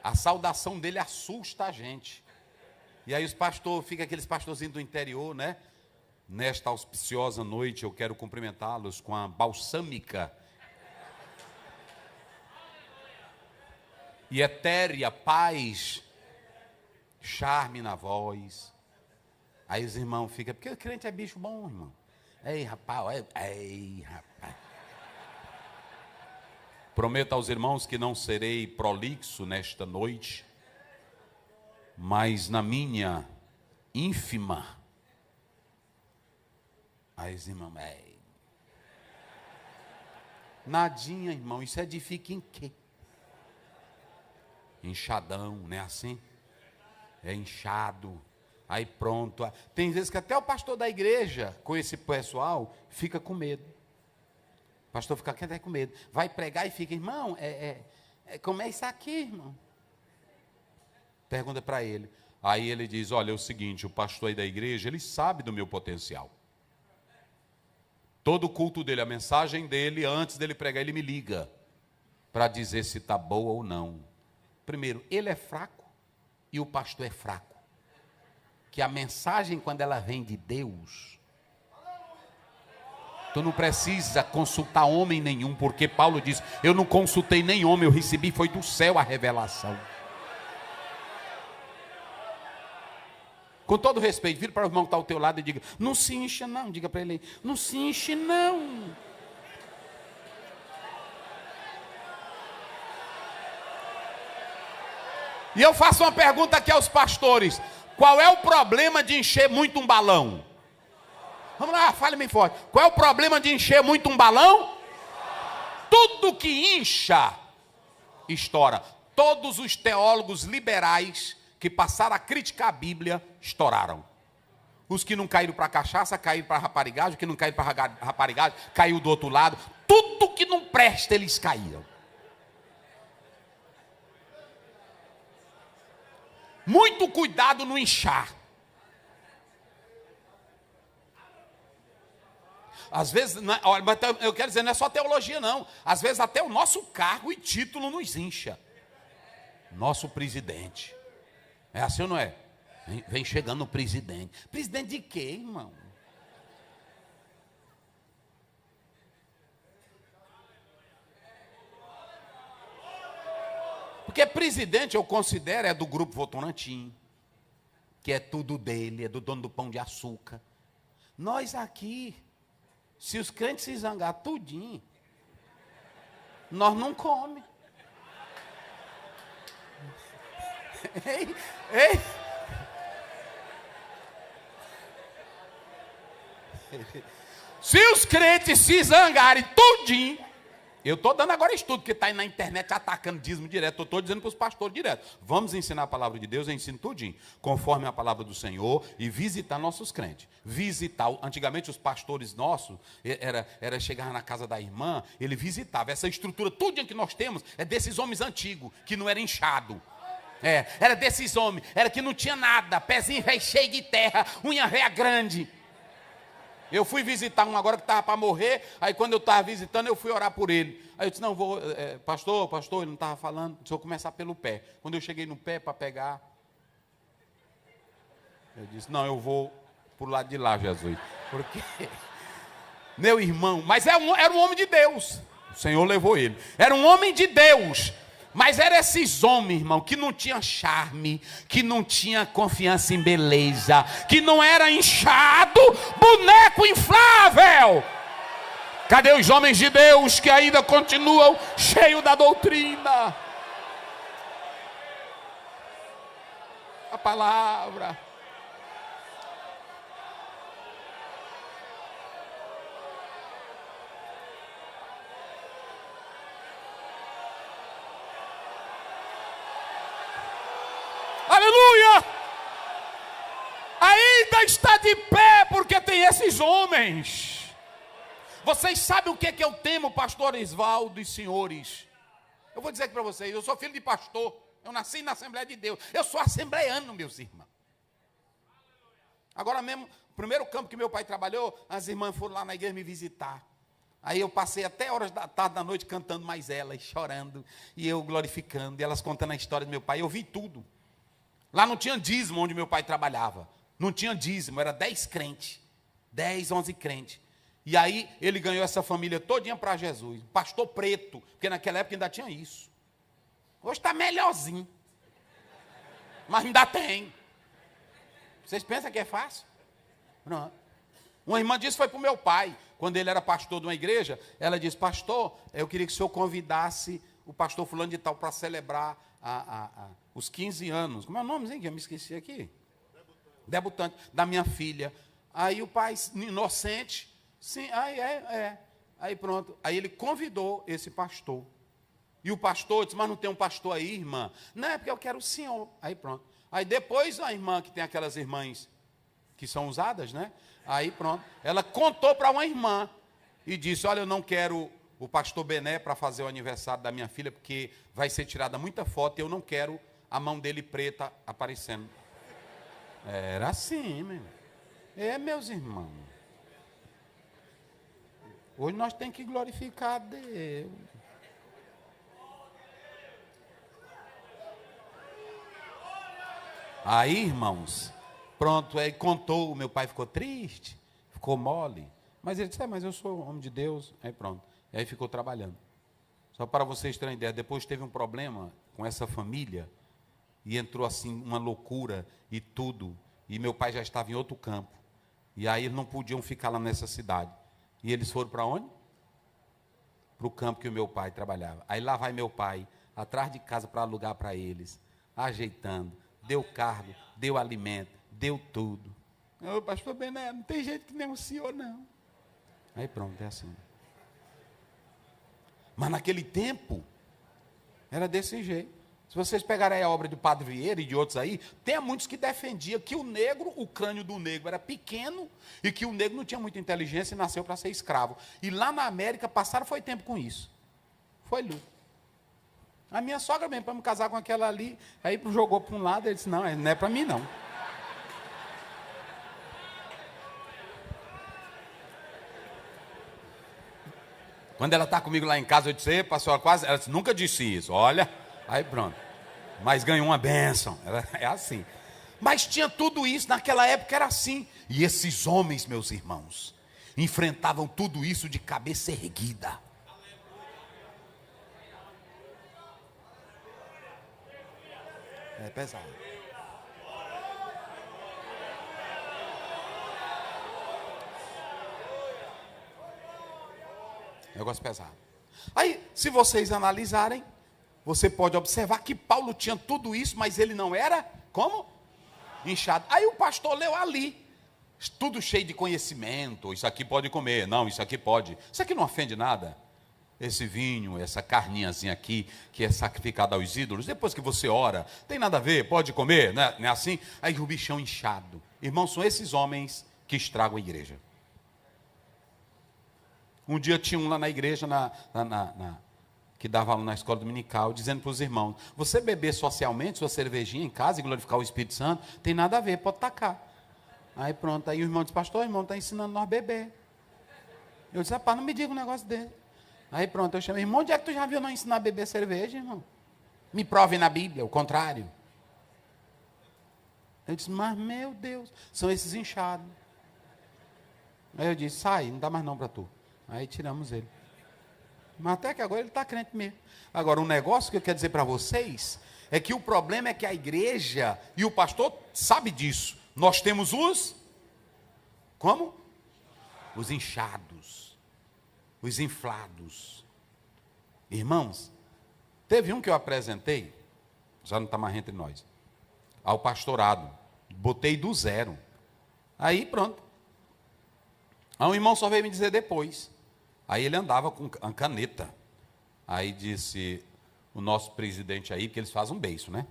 A saudação dele assusta a gente. E aí os pastores, fica aqueles pastorzinhos do interior, né? Nesta auspiciosa noite eu quero cumprimentá-los com a balsâmica e etérea paz, charme na voz. Aí os irmãos ficam, porque o crente é bicho bom, irmão. Ei, rapaz, ei, rapaz. Prometo aos irmãos que não serei prolixo nesta noite, mas na minha ínfima. Aí os irmãos, nadinha, irmão, isso edifica em quê? Inchadão, não é assim? É inchado, aí pronto. Tem vezes que até o pastor da igreja, com esse pessoal, fica com medo. O pastor fica até com medo. Vai pregar e fica, irmão, como é isso aqui, irmão? Pergunta para ele. Aí ele diz, olha, é o seguinte, o pastor aí da igreja, ele sabe do meu potencial. Todo o culto dele, a mensagem dele, antes dele pregar, ele me liga para dizer se está boa ou não. Primeiro, ele é fraco e o pastor é fraco. Que a mensagem, quando ela vem de Deus, tu não precisa consultar homem nenhum, porque Paulo diz, eu não consultei nem homem, eu recebi, foi do céu a revelação. Com todo respeito, vira para o irmão que está ao teu lado e diga, não se enche não, diga para ele, não se enche não. E eu faço uma pergunta aqui aos pastores, qual é o problema de encher muito um balão? Vamos lá, fale bem forte. Qual é o problema de encher muito um balão? Tudo que incha, estoura. Todos os teólogos liberais que passaram a criticar a Bíblia, estouraram. Os que não caíram para a cachaça, caíram para a raparigagem. Os que não caíram para a raparigagem, caiu do outro lado. Tudo que não presta, eles caíram. Muito cuidado no inchar. Às vezes, olha, eu quero dizer, não é só teologia não. Às vezes até o nosso cargo e título nos incha. Nosso presidente. É assim ou não é? Vem chegando o presidente. Presidente de quê, irmão? Porque presidente eu considero é do grupo Votorantim, que é tudo dele, é do dono do Pão de Açúcar. Nós aqui, se os crentes se zangar tudinho, nós não comemos. Ei, ei. Se os crentes se zangarem tudinho, Eu estou dando agora estudo, que está aí na internet atacando dízimo direto. Eu estou dizendo para os pastores direto. Vamos ensinar a palavra de Deus, eu ensino tudinho, conforme a palavra do Senhor, e visitar nossos crentes. Visitar, antigamente os pastores nossos, era chegar na casa da irmã, ele visitava. Essa estrutura, tudinho que nós temos, é desses homens antigos, que não era inchado. Era desses homens, era que não tinha nada, pezinho velho cheio de terra, unha velha grande. Eu fui visitar um agora que estava para morrer, aí quando eu estava visitando, eu fui orar por ele. Aí eu disse, não, vou, pastor, ele não estava falando, deixa eu começar pelo pé. Quando eu cheguei no pé para pegar, eu disse, não, eu vou para o lado de lá, Jesus. Porque, meu irmão, mas era um homem de Deus, o Senhor levou ele. Era um homem de Deus. Mas eram esses homens, irmão, que não tinham charme, que não tinha confiança em beleza, que não era inchado, boneco inflável. Cadê os homens de Deus que ainda continuam cheios da doutrina? A palavra. Aleluia! Ainda está de pé porque tem esses homens. Vocês sabem o que é que eu temo, pastor Isvaldo e senhores? Eu vou dizer aqui para vocês, eu sou filho de pastor, eu nasci na Assembleia de Deus, eu sou assembleiano, meus irmãos. Agora mesmo, o primeiro campo que meu pai trabalhou, as irmãs foram lá na igreja me visitar. Aí eu passei até horas da tarde, da noite, cantando mais elas, chorando, e eu glorificando, e elas contando a história do meu pai, eu vi tudo. Lá não tinha dízimo onde meu pai trabalhava. Não tinha dízimo, era 10 crentes. 10, 11 crentes. E aí ele ganhou essa família todinha para Jesus. Pastor preto, porque naquela época ainda tinha isso. Hoje está melhorzinho. Mas ainda tem. Vocês pensam que é fácil? Não. Uma irmã disse foi para o meu pai. Quando ele era pastor de uma igreja, ela disse, pastor, eu queria que o senhor convidasse o pastor fulano de tal para celebrar os 15 anos. Como é o nomezinho que eu me esqueci aqui? Debutante da minha filha. Aí o pai, inocente, sim, aí pronto. Aí ele convidou esse pastor. E o pastor disse, mas não tem um pastor aí, irmã? Não, é porque eu quero o senhor. Aí pronto. Aí depois a irmã, que tem aquelas irmãs que são usadas, né? Aí pronto. Ela contou para uma irmã e disse, olha, eu não quero o pastor Bené para fazer o aniversário da minha filha, porque vai ser tirada muita foto e eu não quero a mão dele preta aparecendo. Era assim, meu. Meus irmãos. Hoje nós temos que glorificar a Deus. Aí, irmãos, pronto, aí contou, o meu pai ficou triste, ficou mole. Mas ele disse, mas eu sou homem de Deus. Aí pronto. E aí ficou trabalhando. Só para vocês terem ideia, depois teve um problema com essa família, e entrou assim uma loucura e tudo, e meu pai já estava em outro campo, e aí eles não podiam ficar lá nessa cidade. E eles foram para onde? Para o campo que o meu pai trabalhava. Aí lá vai meu pai, atrás de casa para alugar para eles, ajeitando, deu cargo, deu alimento, deu tudo. Ô, pastor Bené, não tem jeito que nem o senhor, não. Aí pronto, é assim. Mas naquele tempo, era desse jeito. Se vocês pegarem a obra do Padre Vieira e de outros aí, tem muitos que defendiam que o negro, o crânio do negro era pequeno e que o negro não tinha muita inteligência e nasceu para ser escravo. E lá na América passaram foi tempo com isso. Foi luta. A minha sogra mesmo, para me casar com aquela ali, aí jogou para um lado, ele disse, não é para mim não. Quando ela está comigo lá em casa, eu disse, pastor, quase, ela disse, nunca disse isso, olha, aí pronto. Mas ganhou uma bênção, é assim. Mas tinha tudo isso, naquela época era assim. E esses homens, meus irmãos, enfrentavam tudo isso de cabeça erguida. É pesado. Negócio pesado. Aí, se vocês analisarem, você pode observar que Paulo tinha tudo isso, mas ele não era, como? Inchado. Aí o pastor leu ali, tudo cheio de conhecimento, isso aqui pode comer, não, isso aqui pode. Isso aqui não ofende nada. esse vinho, essa carninhazinha aqui, que é sacrificada aos ídolos, depois que você ora, tem nada a ver, pode comer, né? Não é assim? Aí o bichão inchado. Irmãos, são esses homens que estragam a igreja. Um dia tinha um lá na igreja, que dava aula na escola dominical, dizendo para os irmãos, você beber socialmente sua cervejinha em casa e glorificar o Espírito Santo, tem nada a ver, pode tacar. Aí pronto, aí o irmão disse, pastor, o irmão está ensinando nós a beber. Eu disse, rapaz, não me diga um negócio dele. Aí pronto, eu chamei, irmão, onde é que tu já viu nós ensinar a beber cerveja, irmão? Me prove na Bíblia, o contrário. Eu disse, mas meu Deus, são esses inchados. Aí eu disse, sai, não dá mais não para tu. Aí tiramos ele. Mas até que agora ele está crente mesmo. Agora, um negócio que eu quero dizer para vocês, é que o problema é que a igreja, e o pastor sabe disso, nós temos como? Os inchados, os inflados. Irmãos, teve um que eu apresentei, já não está mais entre nós, ao pastorado, botei do zero. Aí pronto. Aí um irmão só veio me dizer depois. Aí ele andava com a caneta. Aí disse o nosso presidente aí, porque eles fazem um beiço, né?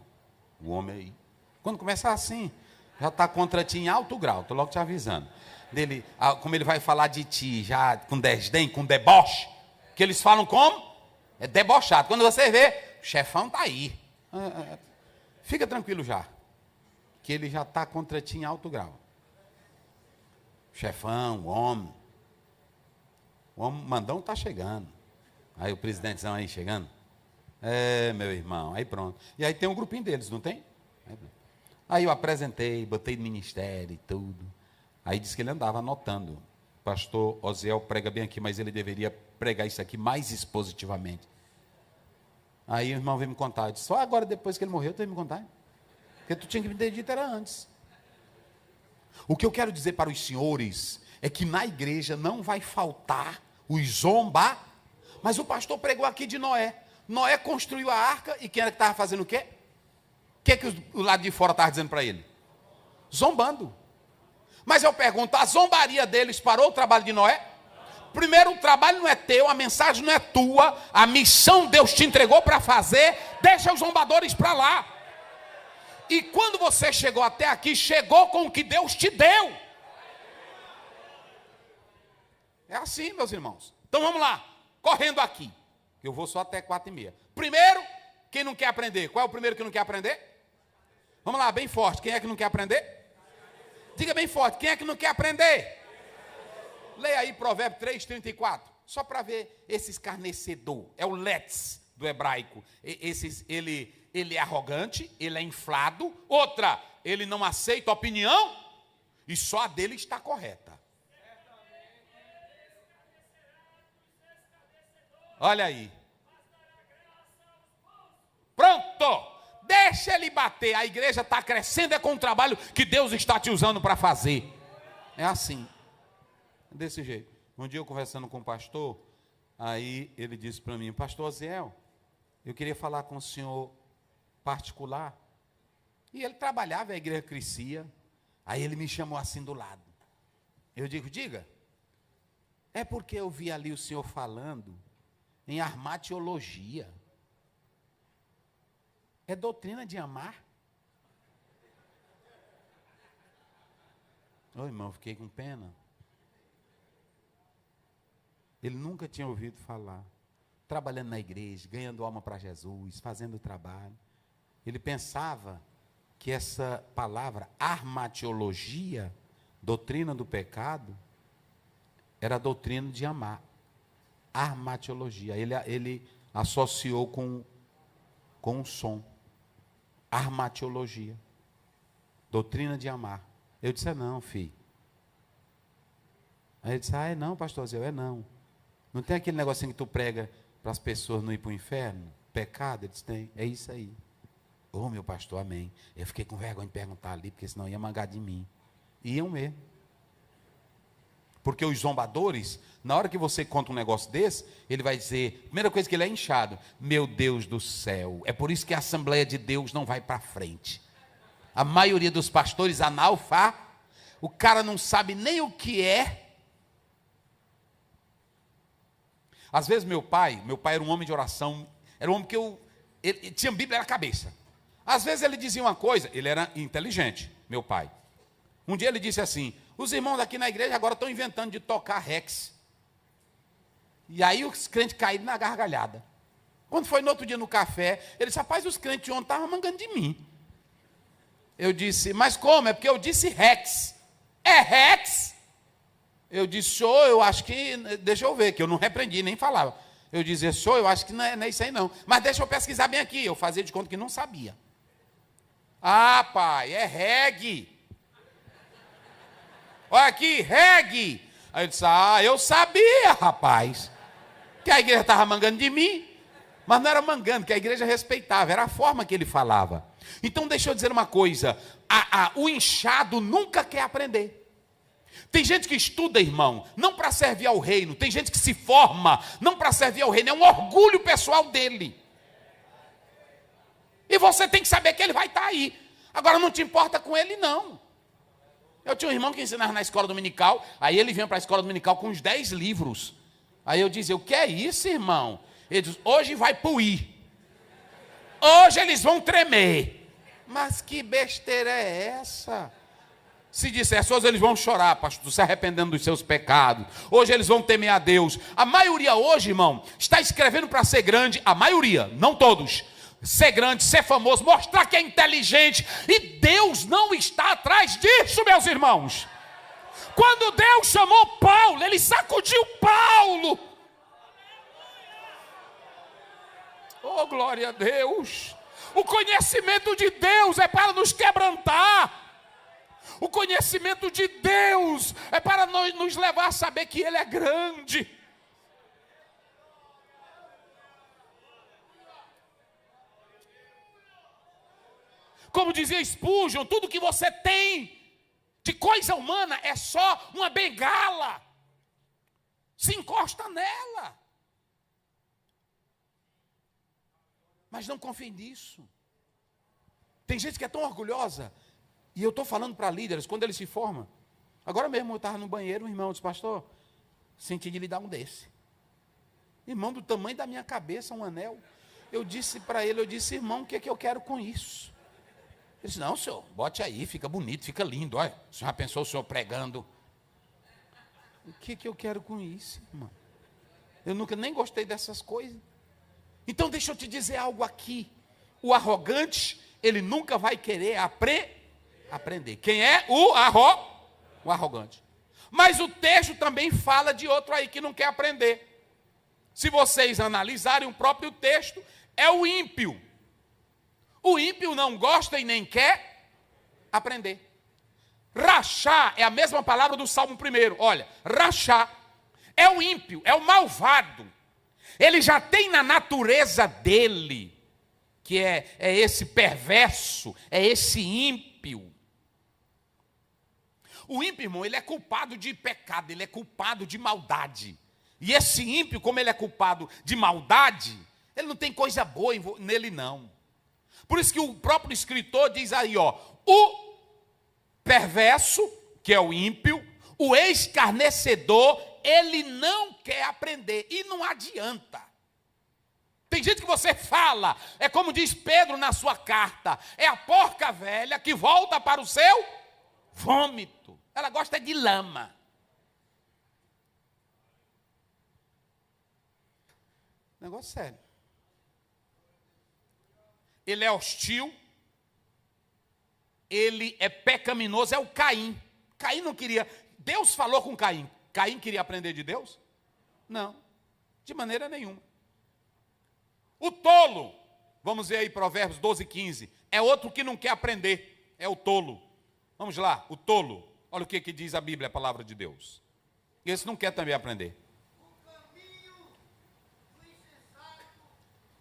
O homem aí. Quando começar assim, já está contra ti em alto grau, estou logo te avisando. Dele, como ele vai falar de ti, já com desdém, com deboche, que eles falam como? É debochado. Quando você vê, o chefão está aí. Fica tranquilo já, que ele já está contra ti em alto grau. Chefão, o homem mandão está chegando. Aí o presidentezão aí chegando. É, meu irmão, aí pronto. E aí tem um grupinho deles, não tem? Aí eu apresentei, botei no ministério e tudo. Aí disse que ele andava anotando. O pastor Osiel prega bem aqui, mas ele deveria pregar isso aqui mais expositivamente. Aí o irmão veio me contar. Eu disse, só agora, depois que ele morreu, tu veio me contar. Porque tu tinha que me ter dito, era antes. O que eu quero dizer para os senhores é que na igreja não vai faltar os zomba. Mas o pastor pregou aqui de Noé. Noé construiu a arca e quem era que estava fazendo o quê? O que o lado de fora estava dizendo para ele? Zombando. Mas eu pergunto, a zombaria deles parou o trabalho de Noé? Primeiro, o trabalho não é teu, a mensagem não é tua, a missão Deus te entregou para fazer, deixa os zombadores para lá. E quando você chegou até aqui, chegou com o que Deus te deu. É assim, meus irmãos. Então vamos lá, correndo aqui. Eu vou só até 4h30. Primeiro, quem não quer aprender? Qual é o primeiro que não quer aprender? Vamos lá, bem forte. Quem é que não quer aprender? Diga bem forte, quem é que não quer aprender? Leia aí Provérbio 3:34. Só para ver esse escarnecedor. É o let's do hebraico. Ele é arrogante, ele é inflado. Outra, ele não aceita opinião e só a dele está correta. Olha aí. Pronto. Deixa ele bater. A igreja está crescendo, é com o trabalho que Deus está te usando para fazer. É assim. Desse jeito. Um dia eu conversando com o pastor, aí ele disse para mim, pastor Osiel, eu queria falar com o senhor particular. E ele trabalhava, a igreja crescia. Aí ele me chamou assim do lado. Eu digo, diga. É porque eu vi ali o senhor falando em armatiologia. É doutrina de amar? Ô irmão, fiquei com pena. Ele nunca tinha ouvido falar. Trabalhando na igreja, ganhando alma para Jesus, fazendo o trabalho. Ele pensava que essa palavra, armatiologia, doutrina do pecado, era a doutrina de amar. Armatiologia. Ele associou com o som. Armatiologia. Doutrina de amar. Eu disse, não, filho. Aí ele disse, é não, pastor Zé, é não. Não tem aquele negocinho que tu prega para as pessoas não ir para o inferno? Pecado? Ele disse, tem. É isso aí. Ô, meu pastor, amém. Eu fiquei com vergonha de perguntar ali, porque senão ia mangar de mim. Iam mesmo. Porque os zombadores, na hora que você conta um negócio desse, ele vai dizer, primeira coisa que ele é inchado, meu Deus do céu, é por isso que a Assembleia de Deus não vai para frente. A maioria dos pastores o cara não sabe nem o que é. Às vezes meu pai era um homem de oração, era um homem que ele tinha Bíblia na cabeça. Às vezes ele dizia uma coisa, ele era inteligente, meu pai. Um dia ele disse assim: os irmãos aqui na igreja agora estão inventando de tocar Rex. E aí os crentes caíram na gargalhada. Quando foi no outro dia no café, ele disse: rapaz, os crentes ontem estavam mangando de mim. Eu disse: mas como? É porque eu disse Rex. É Rex? Eu disse: senhor, eu acho que... Deixa eu ver, que eu não repreendi, nem falava. Eu dizia: senhor, eu acho que não é isso aí não. Mas deixa eu pesquisar bem aqui. Eu fazia de conta que não sabia. Ah, pai, é reggae. Olha aqui, reggae. Aí eu disse: ah, eu sabia, rapaz, que a igreja estava mangando de mim. Mas não era mangando, que a igreja respeitava, era a forma que ele falava. Então deixa eu dizer uma coisa, o inchado nunca quer aprender. Tem gente que estuda, irmão, não para servir ao reino. Tem gente que se forma, não para servir ao reino. É um orgulho pessoal dele. E você tem que saber que ele vai estar aí. Agora não te importa com ele, não. Eu tinha um irmão que ensinava na escola dominical. Aí ele vinha para a escola dominical com uns 10 livros. Aí eu dizia: o que é isso, irmão? Ele diz: hoje vai puir. Hoje eles vão tremer. Mas que besteira é essa? Se dissesse: hoje eles vão chorar, pastor, se arrependendo dos seus pecados. Hoje eles vão temer a Deus. A maioria hoje, irmão, está escrevendo para ser grande. A maioria, não todos. Ser grande, ser famoso, mostrar que é inteligente. E Deus não está atrás disso, meus irmãos. Quando Deus chamou Paulo, ele sacudiu Paulo. Oh, glória a Deus. O conhecimento de Deus é para nos quebrantar. O conhecimento de Deus é para nos levar a saber que Ele é grande. Como dizia Spurgeon, tudo que você tem de coisa humana é só uma bengala. Se encosta nela. Mas não confie nisso. Tem gente que é tão orgulhosa. E eu estou falando para líderes, quando eles se formam. Agora mesmo eu estava no banheiro, um irmão disse: pastor, senti de lhe dar um desse. Irmão, do tamanho da minha cabeça, um anel. Eu disse para ele, irmão, o que é que eu quero com isso? Ele disse: não, senhor, bote aí, fica bonito, fica lindo. Olha, o senhor já pensou o senhor pregando? O que é que eu quero com isso, irmão? Eu nunca nem gostei dessas coisas. Então deixa eu te dizer algo aqui. O arrogante, ele nunca vai querer aprender. Quem é o arrogante? Mas o texto também fala de outro aí que não quer aprender. Se vocês analisarem o próprio texto, é o ímpio. O ímpio não gosta e nem quer aprender. Rachar é a mesma palavra do Salmo 1. Olha, rachar é o ímpio, é o malvado. Ele já tem na natureza dele, que é esse perverso, é esse ímpio. O ímpio, irmão, ele é culpado de pecado, ele é culpado de maldade. E esse ímpio, como ele é culpado de maldade, ele não tem coisa boa nele, não. Por isso que o próprio escritor diz aí, ó, o perverso, que é o ímpio, o escarnecedor, ele não quer aprender, e não adianta. Tem gente que você fala, é como diz Pedro na sua carta, é a porca velha que volta para o seu vômito. Ela gosta de lama. Negócio sério. Ele é hostil, ele é pecaminoso, é o Caim. Caim não queria, Deus falou com Caim. Caim queria aprender de Deus? Não, de maneira nenhuma. O tolo, vamos ver aí Provérbios 12:15, é outro que não quer aprender, é o tolo. Vamos lá, o tolo, olha o que diz a Bíblia, a palavra de Deus. Esse não quer também aprender. O caminho do insensato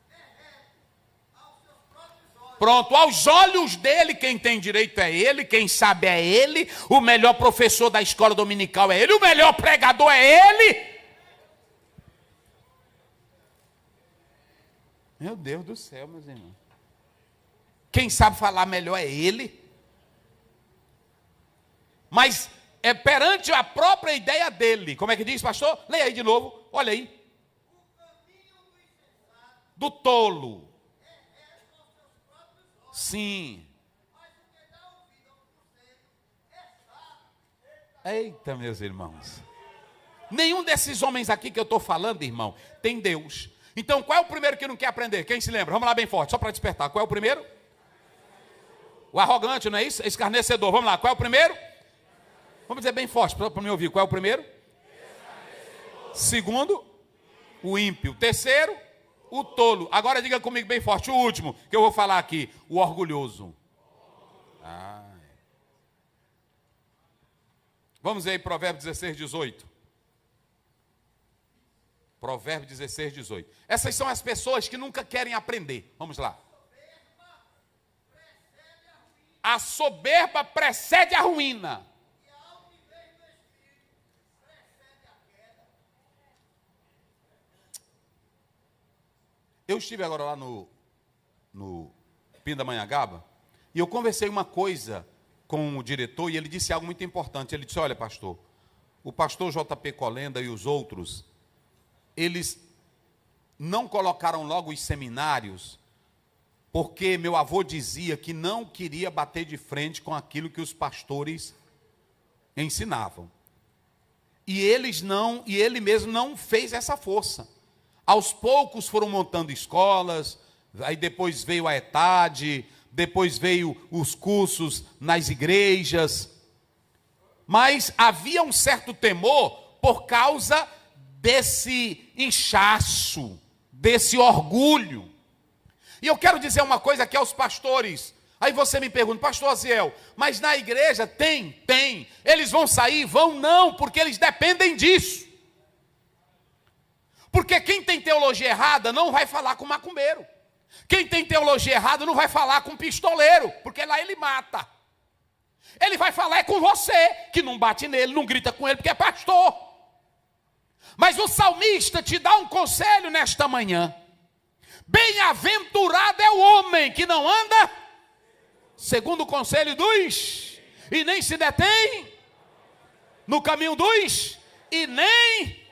é reto aos seus próprios olhos. Pronto, aos olhos dele, quem tem direito é ele, quem sabe é ele, o melhor professor da escola dominical é ele, o melhor pregador é ele. Meu Deus do céu, meus irmãos. Quem sabe falar melhor é ele. Mas é perante a própria ideia dele. Como é que diz, pastor? Leia aí de novo, olha aí. O do tolo. Sim. Eita, meus irmãos. Nenhum desses homens aqui que eu estou falando, irmão, tem Deus. Então, qual é o primeiro que não quer aprender? Quem se lembra? Vamos lá bem forte, só para despertar. Qual é o primeiro? O arrogante, não é isso? Escarnecedor. Vamos lá, qual é o primeiro? Vamos dizer bem forte para me ouvir. Qual é o primeiro? Segundo, o ímpio. Terceiro, o tolo. Agora diga comigo bem forte, o último que eu vou falar aqui, o orgulhoso. Vamos ver aí Provérbios 16, 18. Provérbios 16, 18. Essas são as pessoas que nunca querem aprender. Vamos lá. A soberba precede a ruína. Eu estive agora lá no Pindamonhangaba e eu conversei uma coisa com o diretor e ele disse algo muito importante. Ele disse, olha pastor, o pastor JP Colenda e os outros, eles não colocaram logo os seminários porque meu avô dizia que não queria bater de frente com aquilo que os pastores ensinavam. E ele mesmo não fez essa força. Aos poucos foram montando escolas, aí depois veio a ETAD, depois veio os cursos nas igrejas. Mas havia um certo temor por causa desse inchaço, desse orgulho. E eu quero dizer uma coisa aqui aos pastores. Aí você me pergunta, pastor Aziel, mas na igreja tem. Eles vão sair? Vão não, porque eles dependem disso. Porque quem tem teologia errada não vai falar com macumbeiro. Quem tem teologia errada não vai falar com pistoleiro, porque lá ele mata. Ele vai falar com você, que não bate nele, não grita com ele, porque é pastor. Mas o salmista te dá um conselho nesta manhã. Bem-aventurado é o homem que não anda segundo o conselho dos, e nem se detém no caminho dos, e nem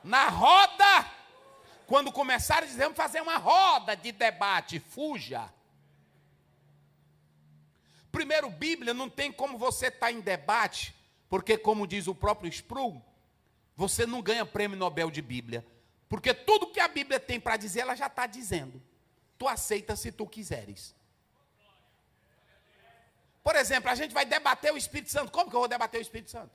na roda. Quando começarem a dizer, vamos fazer uma roda de debate, fuja. Primeiro, Bíblia, não tem como você estar em debate, porque como diz o próprio Sproul, você não ganha prêmio Nobel de Bíblia, porque tudo que a Bíblia tem para dizer, ela já está dizendo. Tu aceita se tu quiseres. Por exemplo, a gente vai debater o Espírito Santo. Como que eu vou debater o Espírito Santo?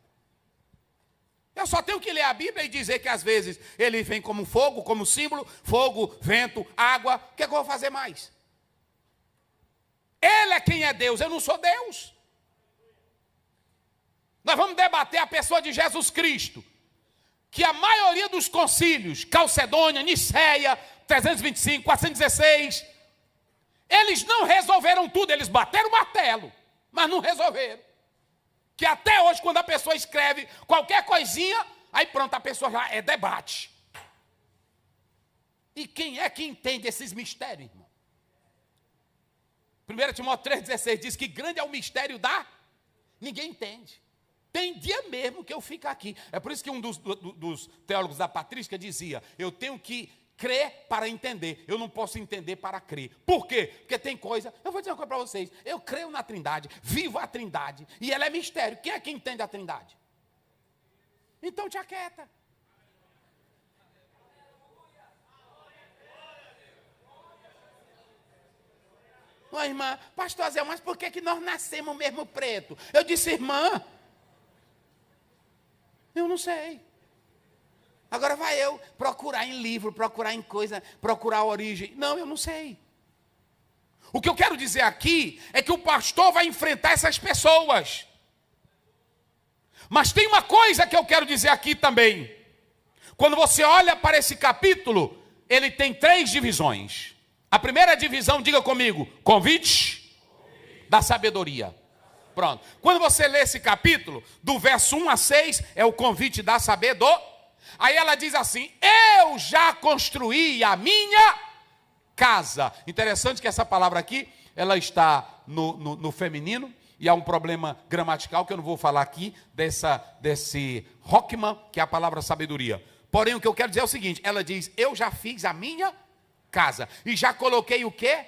Eu só tenho que ler a Bíblia e dizer que às vezes ele vem como fogo, como símbolo, fogo, vento, água. O que é que eu vou fazer mais? Ele é quem é Deus, eu não sou Deus. Nós vamos debater a pessoa de Jesus Cristo, que a maioria dos concílios, Calcedônia, Nicéia, 325, 416, eles não resolveram tudo, eles bateram o martelo, mas não resolveram. Que até hoje, quando a pessoa escreve qualquer coisinha, aí pronto, a pessoa já é debate. E quem é que entende esses mistérios, irmão? 1 Timóteo 3,16 diz que grande é o mistério da... Ninguém entende. Tem dia mesmo que eu fico aqui. É por isso que um dos teólogos da patrística dizia, eu tenho que crer para entender, eu não posso entender para crer. Por quê? Porque tem coisa, eu vou dizer uma coisa para vocês, eu creio na Trindade, vivo a Trindade, e ela é mistério. Quem é que entende a Trindade? Então te aquieta. Ô irmã, pastor Zé, mas por que nós nascemos mesmo preto? Eu disse, irmã, eu não sei. Agora vai eu procurar em livro, procurar em coisa, procurar a origem. Não, eu não sei. O que eu quero dizer aqui é que o pastor vai enfrentar essas pessoas. Mas tem uma coisa que eu quero dizer aqui também. Quando você olha para esse capítulo, ele tem 3 divisões. A primeira divisão, diga comigo, convite da sabedoria. Pronto. Quando você lê esse capítulo, do verso 1 a 6, é o convite da sabedoria. Aí ela diz assim, eu já construí a minha casa. Interessante que essa palavra aqui, ela está no feminino, e há um problema gramatical que eu não vou falar aqui, desse Rockman, que é a palavra sabedoria. Porém, o que eu quero dizer é o seguinte, ela diz, eu já fiz a minha casa. E já coloquei o quê?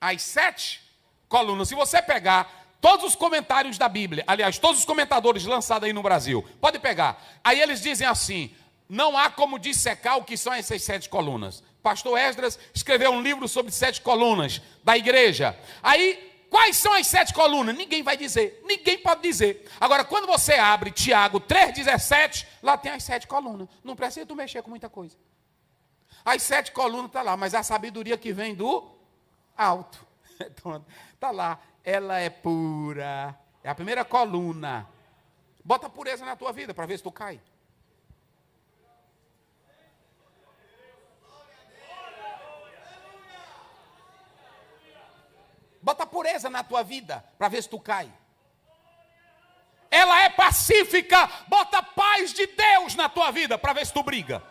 As 7 colunas. Se você pegar todos os comentários da Bíblia, aliás, todos os comentadores lançados aí no Brasil, pode pegar. Aí eles dizem assim, não há como dissecar o que são essas 7 colunas. Pastor Esdras escreveu um livro sobre 7 colunas da igreja. Aí, quais são as 7 colunas? Ninguém vai dizer, ninguém pode dizer. Agora, quando você abre Tiago 3,17, lá tem as 7 colunas. Não precisa tu mexer com muita coisa. As 7 colunas estão lá, mas a sabedoria que vem do alto. Então, está lá, ela é pura. É a primeira coluna. Bota pureza na tua vida para ver se tu cai. Bota pureza na tua vida para ver se tu cai. Ela é pacífica. Bota paz de Deus na tua vida para ver se tu briga.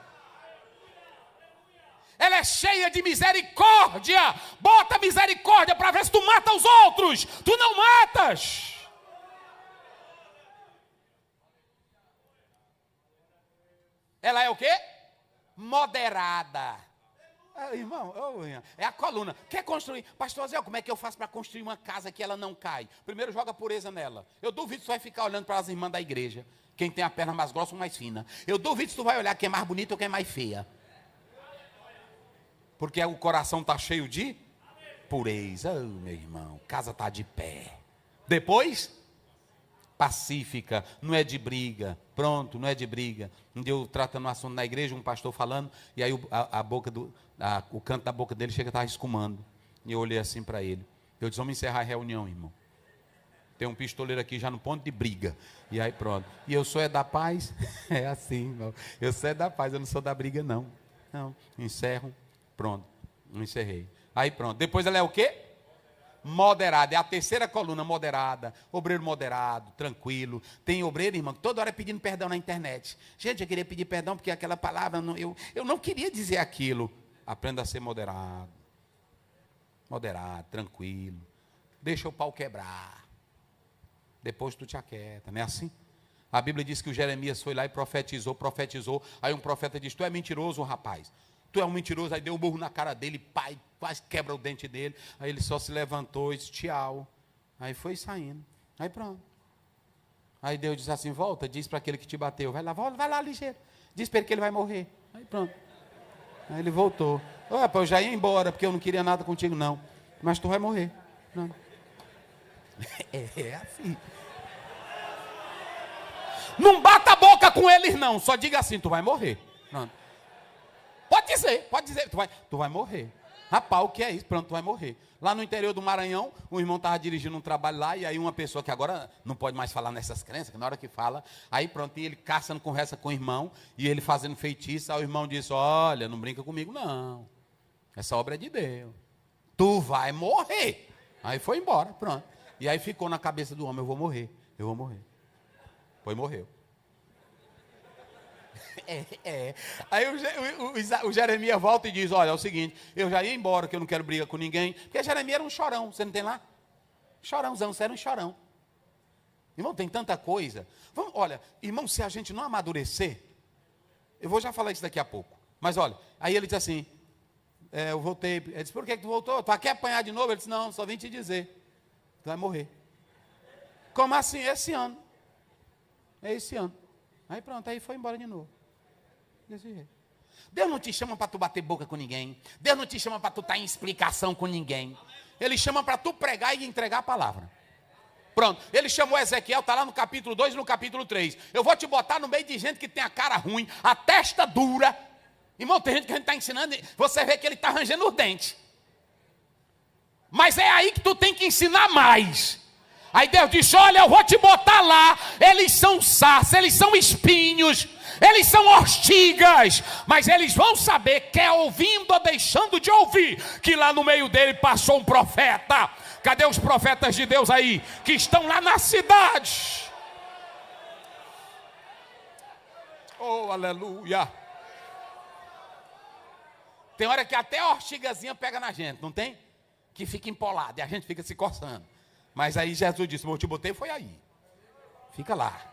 Ela é cheia de misericórdia. Bota misericórdia para ver se tu mata os outros. Tu não matas. Ela é o quê? Moderada. Irmão, é a coluna. Quer construir? Pastor Zé, como é que eu faço para construir uma casa que ela não cai? Primeiro joga pureza nela. Eu duvido que tu vai ficar olhando para as irmãs da igreja. Quem tem a perna mais grossa ou mais fina. Eu duvido que tu vai olhar quem é mais bonita ou quem é mais feia. Porque o coração está cheio de pureza. Oh, meu irmão, casa está de pé. Depois, pacífica, não é de briga. Pronto, não é de briga. Um dia eu tratando um assunto na igreja, um pastor falando, e aí o canto da boca dele chega a estar escumando. E eu olhei assim para ele. Eu disse, vamos encerrar a reunião, irmão. Tem um pistoleiro aqui já no ponto de briga. E aí pronto. E eu sou da paz? É assim, irmão. Eu sou da paz, eu não sou da briga, não. Não, encerro. Pronto, não encerrei. Aí pronto. Depois ela é o quê? Moderada. É a terceira coluna, moderada. Obreiro moderado, tranquilo. Tem obreiro, irmão, que toda hora pedindo perdão na internet. Gente, eu queria pedir perdão porque aquela palavra, eu não queria dizer aquilo. Aprenda a ser moderado. Moderado, tranquilo. Deixa o pau quebrar. Depois tu te aquieta, não é assim? A Bíblia diz que o Jeremias foi lá e profetizou. Aí um profeta diz, tu é mentiroso, rapaz. Tu é um mentiroso. Aí deu um burro na cara dele, pai, quase quebra o dente dele. Aí ele só se levantou e disse, tchau. Aí foi saindo. Aí pronto. Aí Deus disse assim, volta, diz para aquele que te bateu. Vai lá, volta, vai lá ligeiro. Diz para ele que ele vai morrer. Aí pronto. Aí ele voltou. Opa, eu já ia embora, porque eu não queria nada contigo, não. Mas tu vai morrer. Não. É assim. Não bata a boca com eles, não. Só diga assim, tu vai morrer. Pronto. Pode dizer, tu vai morrer. Rapaz, o que é isso? Pronto, tu vai morrer. Lá no interior do Maranhão, o irmão estava dirigindo um trabalho lá, e aí uma pessoa que agora não pode mais falar nessas crenças, que na hora que fala, aí pronto, e ele caçando conversa com o irmão, e ele fazendo feitiço, aí o irmão disse, olha, não brinca comigo não, essa obra é de Deus, tu vai morrer. Aí foi embora, pronto. E aí ficou na cabeça do homem, eu vou morrer. Foi, morreu. Aí o Jeremias volta e diz, olha, é o seguinte, eu já ia embora, que eu não quero briga com ninguém, porque Jeremias era um chorão, você não tem lá? Chorãozão, você era um chorão. Irmão, tem tanta coisa. Olha, irmão, se a gente não amadurecer, eu vou já falar isso daqui a pouco, mas olha, aí ele diz assim, eu voltei, ele disse, por que tu voltou? Tu quer apanhar de novo? Ele disse, não, só vim te dizer, tu vai morrer. Como assim? Esse ano. É esse ano. Aí pronto, aí foi embora de novo. Desse jeito. Deus não te chama para tu bater boca com ninguém. Deus não te chama para tu estar em explicação com ninguém. Ele chama para tu pregar e entregar a palavra. Pronto, ele chamou Ezequiel, está lá no capítulo 2 e no capítulo 3. Eu vou te botar no meio de gente que tem a cara ruim, a testa dura. Irmão, tem gente que a gente está ensinando, você vê que ele está arranjando os dentes. Mas é aí que tu tem que ensinar mais. Aí Deus disse, olha, eu vou te botar lá, eles são sarça, eles são espinhos, eles são ortigas, mas eles vão saber, quer ouvindo ou deixando de ouvir, que lá no meio dele passou um profeta. Cadê os profetas de Deus aí, que estão lá na cidade? Oh, aleluia. Tem hora que até a ortigazinha pega na gente, não tem? Que fica empolada e a gente fica se coçando. Mas aí Jesus disse, eu te botei, foi aí. Fica lá.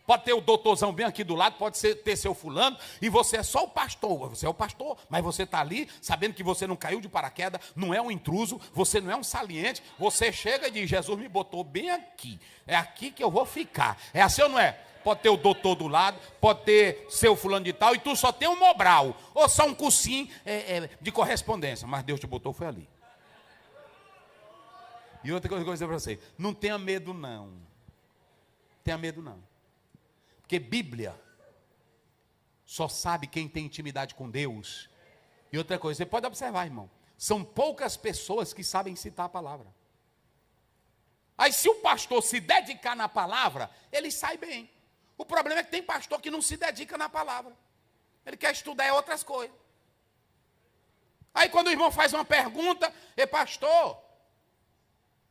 Pode ter o doutorzão bem aqui do lado, pode ter seu fulano, e você é só o pastor. Você é o pastor, mas você está ali, sabendo que você não caiu de paraquedas, não é um intruso, você não é um saliente. Você chega e diz, Jesus me botou bem aqui, é aqui que eu vou ficar. É assim ou não é? Pode ter o doutor do lado, pode ter seu fulano de tal, e tu só tem um Mobral, ou só um cursinho de correspondência, mas Deus te botou foi ali. E outra coisa que eu vou dizer para você, não tenha medo não. Tenha medo não. Porque Bíblia só sabe quem tem intimidade com Deus. E outra coisa, você pode observar, irmão, são poucas pessoas que sabem citar a palavra. Aí se o pastor se dedicar na palavra, ele sai bem. O problema é que tem pastor que não se dedica na palavra. Ele quer estudar outras coisas. Aí quando o irmão faz uma pergunta, pastor,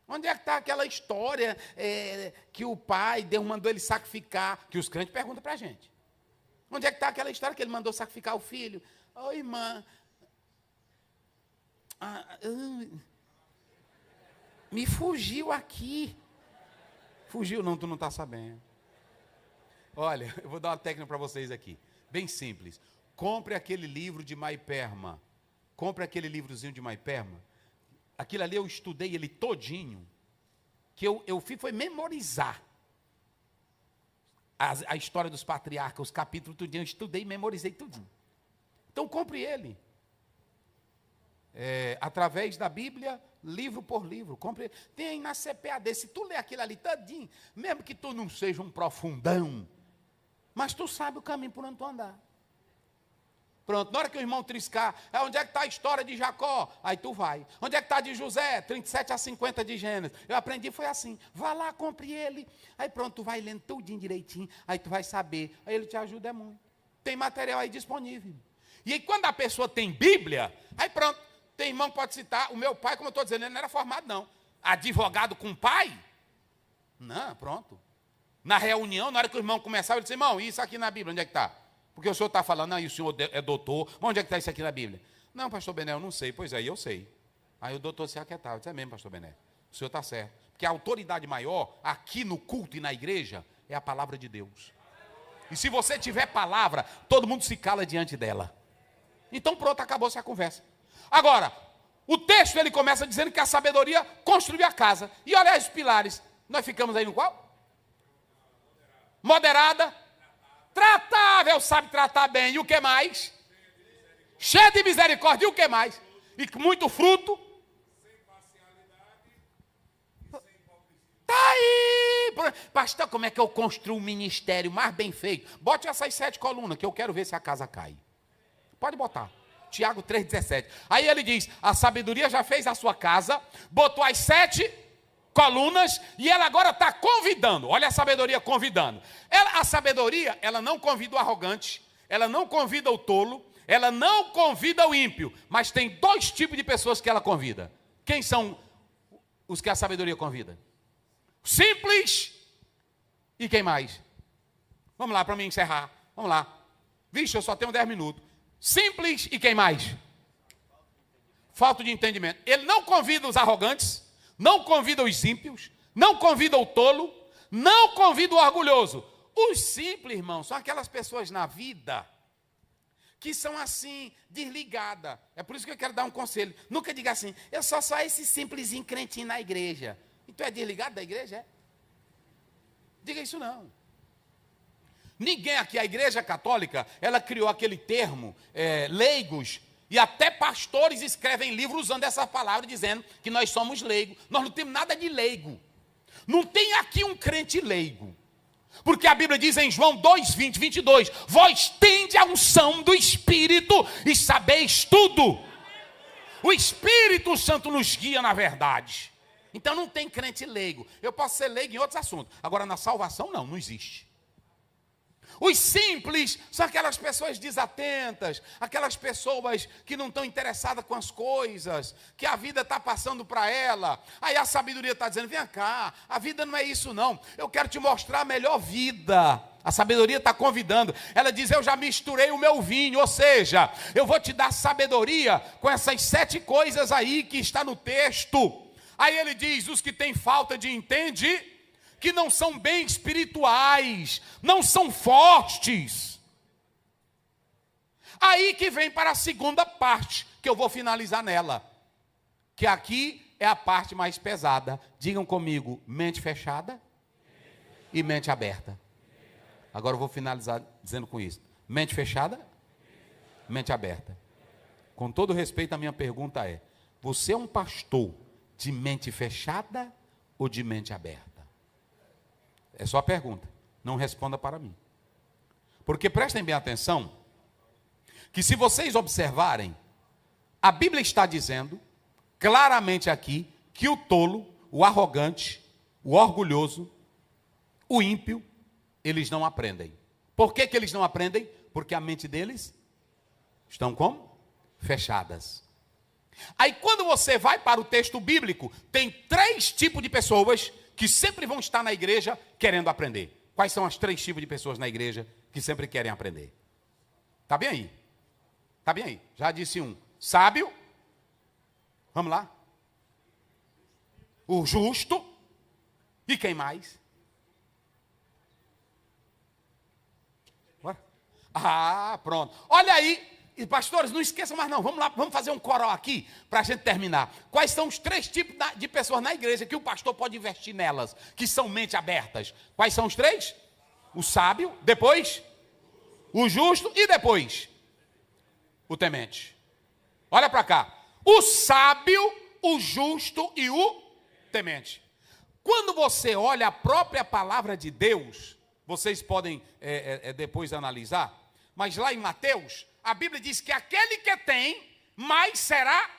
onde é que está aquela história que o pai, Deus mandou ele sacrificar? Que os crentes perguntam para a gente. Onde é que está aquela história que ele mandou sacrificar o filho? Ô irmã, me fugiu aqui. Fugiu não, tu não está sabendo. Olha, eu vou dar uma técnica para vocês aqui. Bem simples. Compre aquele livro de Maiperma. Compre aquele livrozinho de Maiperma. Aquilo ali eu estudei ele todinho, que eu fiz foi memorizar a história dos patriarcas, os capítulos tudinho, eu estudei e memorizei tudinho. Então compre ele, através da Bíblia, livro por livro, compre. Tem na CPAD, se tu ler aquilo ali todinho, mesmo que tu não seja um profundão, mas tu sabe o caminho por onde tu andar. Pronto, na hora que o irmão triscar, onde é que está a história de Jacó? Aí tu vai. Onde é que está de José? 37 a 50 de Gênesis. Eu aprendi, foi assim. Vá lá, compre ele. Aí pronto, tu vai lendo tudinho direitinho. Aí tu vai saber. Aí ele te ajuda muito. Tem material aí disponível. E aí quando a pessoa tem Bíblia, aí pronto. Tem irmão que pode citar. O meu pai, como eu estou dizendo, ele não era formado não. Advogado com pai? Não, pronto. Na reunião, na hora que o irmão começava, ele disse, irmão, isso aqui na Bíblia, onde é que está? Porque o senhor está falando, aí o senhor é doutor, mas onde é que está isso aqui na Bíblia? Não, pastor Bené, eu não sei. Pois aí, eu sei. Aí o doutor se aquietava, disse, é mesmo, pastor Bené, o senhor está certo. Porque a autoridade maior, aqui no culto e na igreja, é a palavra de Deus. E se você tiver palavra, todo mundo se cala diante dela. Então pronto, acabou-se a conversa. Agora, o texto ele começa dizendo que a sabedoria construiu a casa. E olha os pilares. Nós ficamos aí no qual? Moderada. Tratável, sabe tratar bem. E o que mais? Cheio de misericórdia. E o que mais? E com muito fruto. Sem parcialidade. Sem hipocrisia. Tá aí. Pastor, como é que eu construo um ministério mais bem feito? Bote essas 7 colunas que eu quero ver se a casa cai. Pode botar. Tiago 3,17. Aí ele diz, a sabedoria já fez a sua casa, botou as 7 colunas, e ela agora está convidando. Olha a sabedoria convidando. A sabedoria, ela não convida o arrogante, ela não convida o tolo, ela não convida o ímpio, mas tem 2 tipos de pessoas que ela convida. Quem são os que a sabedoria convida? Simples e quem mais? Vamos lá, para mim encerrar. Vamos lá. Vixe, eu só tenho 10 minutos. Simples e quem mais? Falta de entendimento. Ele não convida os arrogantes, não convida os ímpios, não convida o tolo, não convida o orgulhoso. Os simples, irmão, são aquelas pessoas na vida que são assim, desligadas. É por isso que eu quero dar um conselho. Nunca diga assim, eu sou só esse simplesinho crentinho na igreja. E tu é desligado da igreja? É? Diga isso não. Ninguém aqui, a igreja católica, ela criou aquele termo, leigos, e até pastores escrevem livros usando essa palavra, dizendo que nós somos leigos. Nós não temos nada de leigo. Não tem aqui um crente leigo. Porque a Bíblia diz em João 2:20, 22, vós tende a unção do Espírito e sabeis tudo. O Espírito Santo nos guia na verdade. Então não tem crente leigo. Eu posso ser leigo em outros assuntos. Agora na salvação não existe. Os simples são aquelas pessoas desatentas, aquelas pessoas que não estão interessadas com as coisas, que a vida está passando para ela. Aí a sabedoria está dizendo, vem cá, a vida não é isso não, eu quero te mostrar a melhor vida. A sabedoria está convidando, ela diz, eu já misturei o meu vinho, ou seja, eu vou te dar sabedoria com essas 7 coisas aí que está no texto. Aí ele diz, os que têm falta de entendimento, que não são bem espirituais, não são fortes. Aí que vem para a segunda parte, que eu vou finalizar nela, que aqui é a parte mais pesada. Digam comigo, mente fechada e mente aberta. Agora eu vou finalizar dizendo com isso. Mente fechada, mente aberta. Com todo respeito, a minha pergunta é: você é um pastor de mente fechada ou de mente aberta? É só a pergunta. Não responda para mim. Porque prestem bem atenção, que se vocês observarem, a Bíblia está dizendo claramente aqui que o tolo, o arrogante, o orgulhoso, o ímpio, eles não aprendem. Por que eles não aprendem? Porque a mente deles estão como? Fechadas. Aí quando você vai para o texto bíblico, tem 3 tipos de pessoas que sempre vão estar na igreja querendo aprender. Quais são as 3 tipos de pessoas na igreja que sempre querem aprender? Está bem aí? Está bem aí? Já disse um. Sábio. Vamos lá. O justo. E quem mais? Bora. Ah, pronto. Olha aí. E pastores, não esqueçam mais não, vamos lá, vamos fazer um coral aqui, para a gente terminar. Quais são os 3 tipos de pessoas na igreja que o pastor pode investir nelas, que são mente abertas? Quais são os 3? O sábio, depois o justo e depois o temente. Olha para cá, o sábio, o justo e o temente. Quando você olha a própria palavra de Deus, vocês podem depois analisar, mas lá em Mateus, a Bíblia diz que aquele que tem, mais será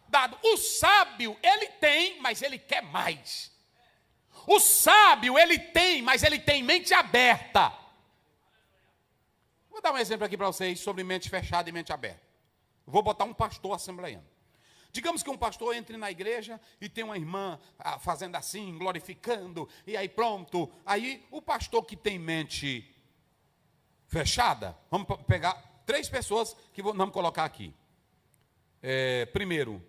dado. O sábio, ele tem, mas ele quer mais. O sábio, ele tem, mas ele tem mente aberta. Vou dar um exemplo aqui para vocês sobre mente fechada e mente aberta. Vou botar um pastor assembleiano. Digamos que um pastor entre na igreja e tem uma irmã fazendo assim, glorificando, e aí pronto. Aí o pastor que tem mente fechada, vamos pegar 3 pessoas que vamos colocar aqui. Primeiro,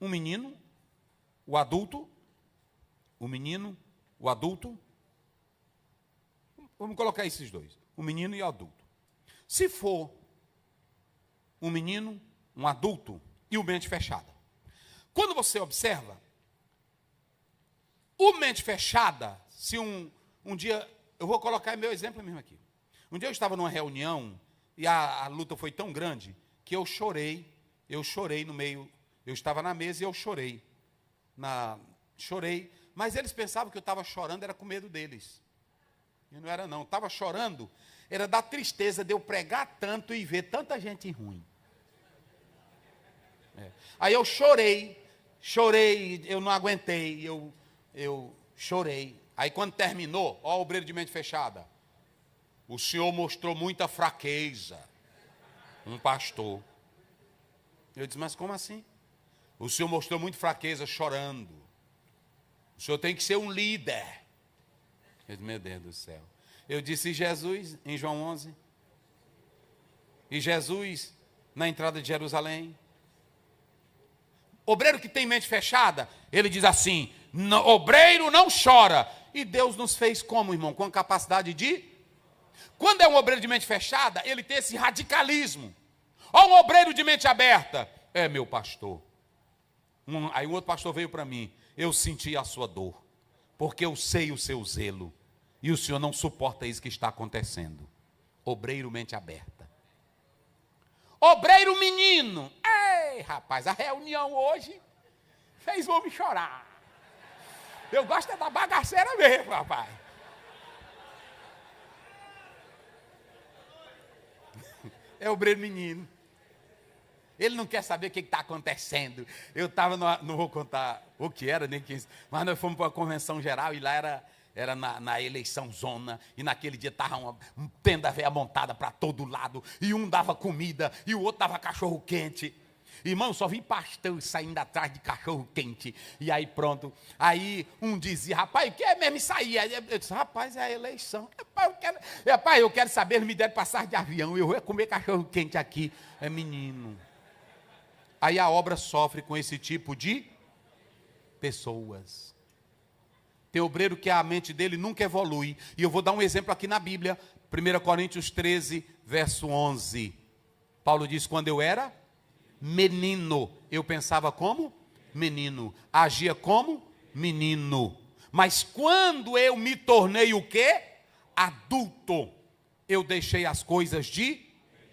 um menino, o adulto. O menino, o adulto. Vamos colocar esses 2. O menino e o adulto. Se for um menino, um adulto e o mente fechada. Quando você observa, o mente fechada, se um dia, eu vou colocar meu exemplo mesmo aqui. Um dia eu estava numa reunião e a luta foi tão grande que eu chorei no meio, eu estava na mesa e eu chorei. Chorei, mas eles pensavam que eu estava chorando, era com medo deles. E não era não, eu estava chorando, era da tristeza de eu pregar tanto e ver tanta gente ruim. Aí eu chorei, eu não aguentei, eu chorei. Aí quando terminou, ó o obreiro de mente fechada. O senhor mostrou muita fraqueza, um pastor. Eu disse, mas como assim? O senhor mostrou muita fraqueza chorando. O senhor tem que ser um líder. Eu disse, meu Deus do céu. Eu disse, e Jesus, em João 11? E Jesus, na entrada de Jerusalém? Obreiro que tem mente fechada, ele diz assim, obreiro não chora. E Deus nos fez como, irmão? Com a capacidade de... Quando é um obreiro de mente fechada, ele tem esse radicalismo. Ou um obreiro de mente aberta. Meu pastor. Aí um outro pastor veio para mim. Eu senti a sua dor. Porque eu sei o seu zelo. E o senhor não suporta isso que está acontecendo. Obreiro mente aberta. Obreiro menino. Ei, rapaz, a reunião hoje fez o homem chorar. Eu gosto da bagaceira mesmo, rapaz. É obreiro menino. Ele não quer saber o que está acontecendo. Eu estava, não vou contar o que era, nem quem, mas nós fomos para uma convenção geral e lá era na eleição zona. E naquele dia estava uma tenda velha montada para todo lado. E um dava comida e o outro dava cachorro quente. Irmão, só vi pastor saindo atrás de cachorro quente. E aí pronto. Aí um dizia, rapaz, o que é mesmo isso aí? Eu disse, rapaz, é a eleição. Rapaz, eu quero saber, me deram passagem de avião. Eu vou comer cachorro quente aqui. É menino. Aí a obra sofre com esse tipo de pessoas. Tem obreiro que a mente dele nunca evolui. E eu vou dar um exemplo aqui na Bíblia. 1 Coríntios 13, verso 11. Paulo diz, quando eu era menino, eu pensava como menino, agia como menino. Mas quando eu me tornei o quê? Adulto, eu deixei as coisas de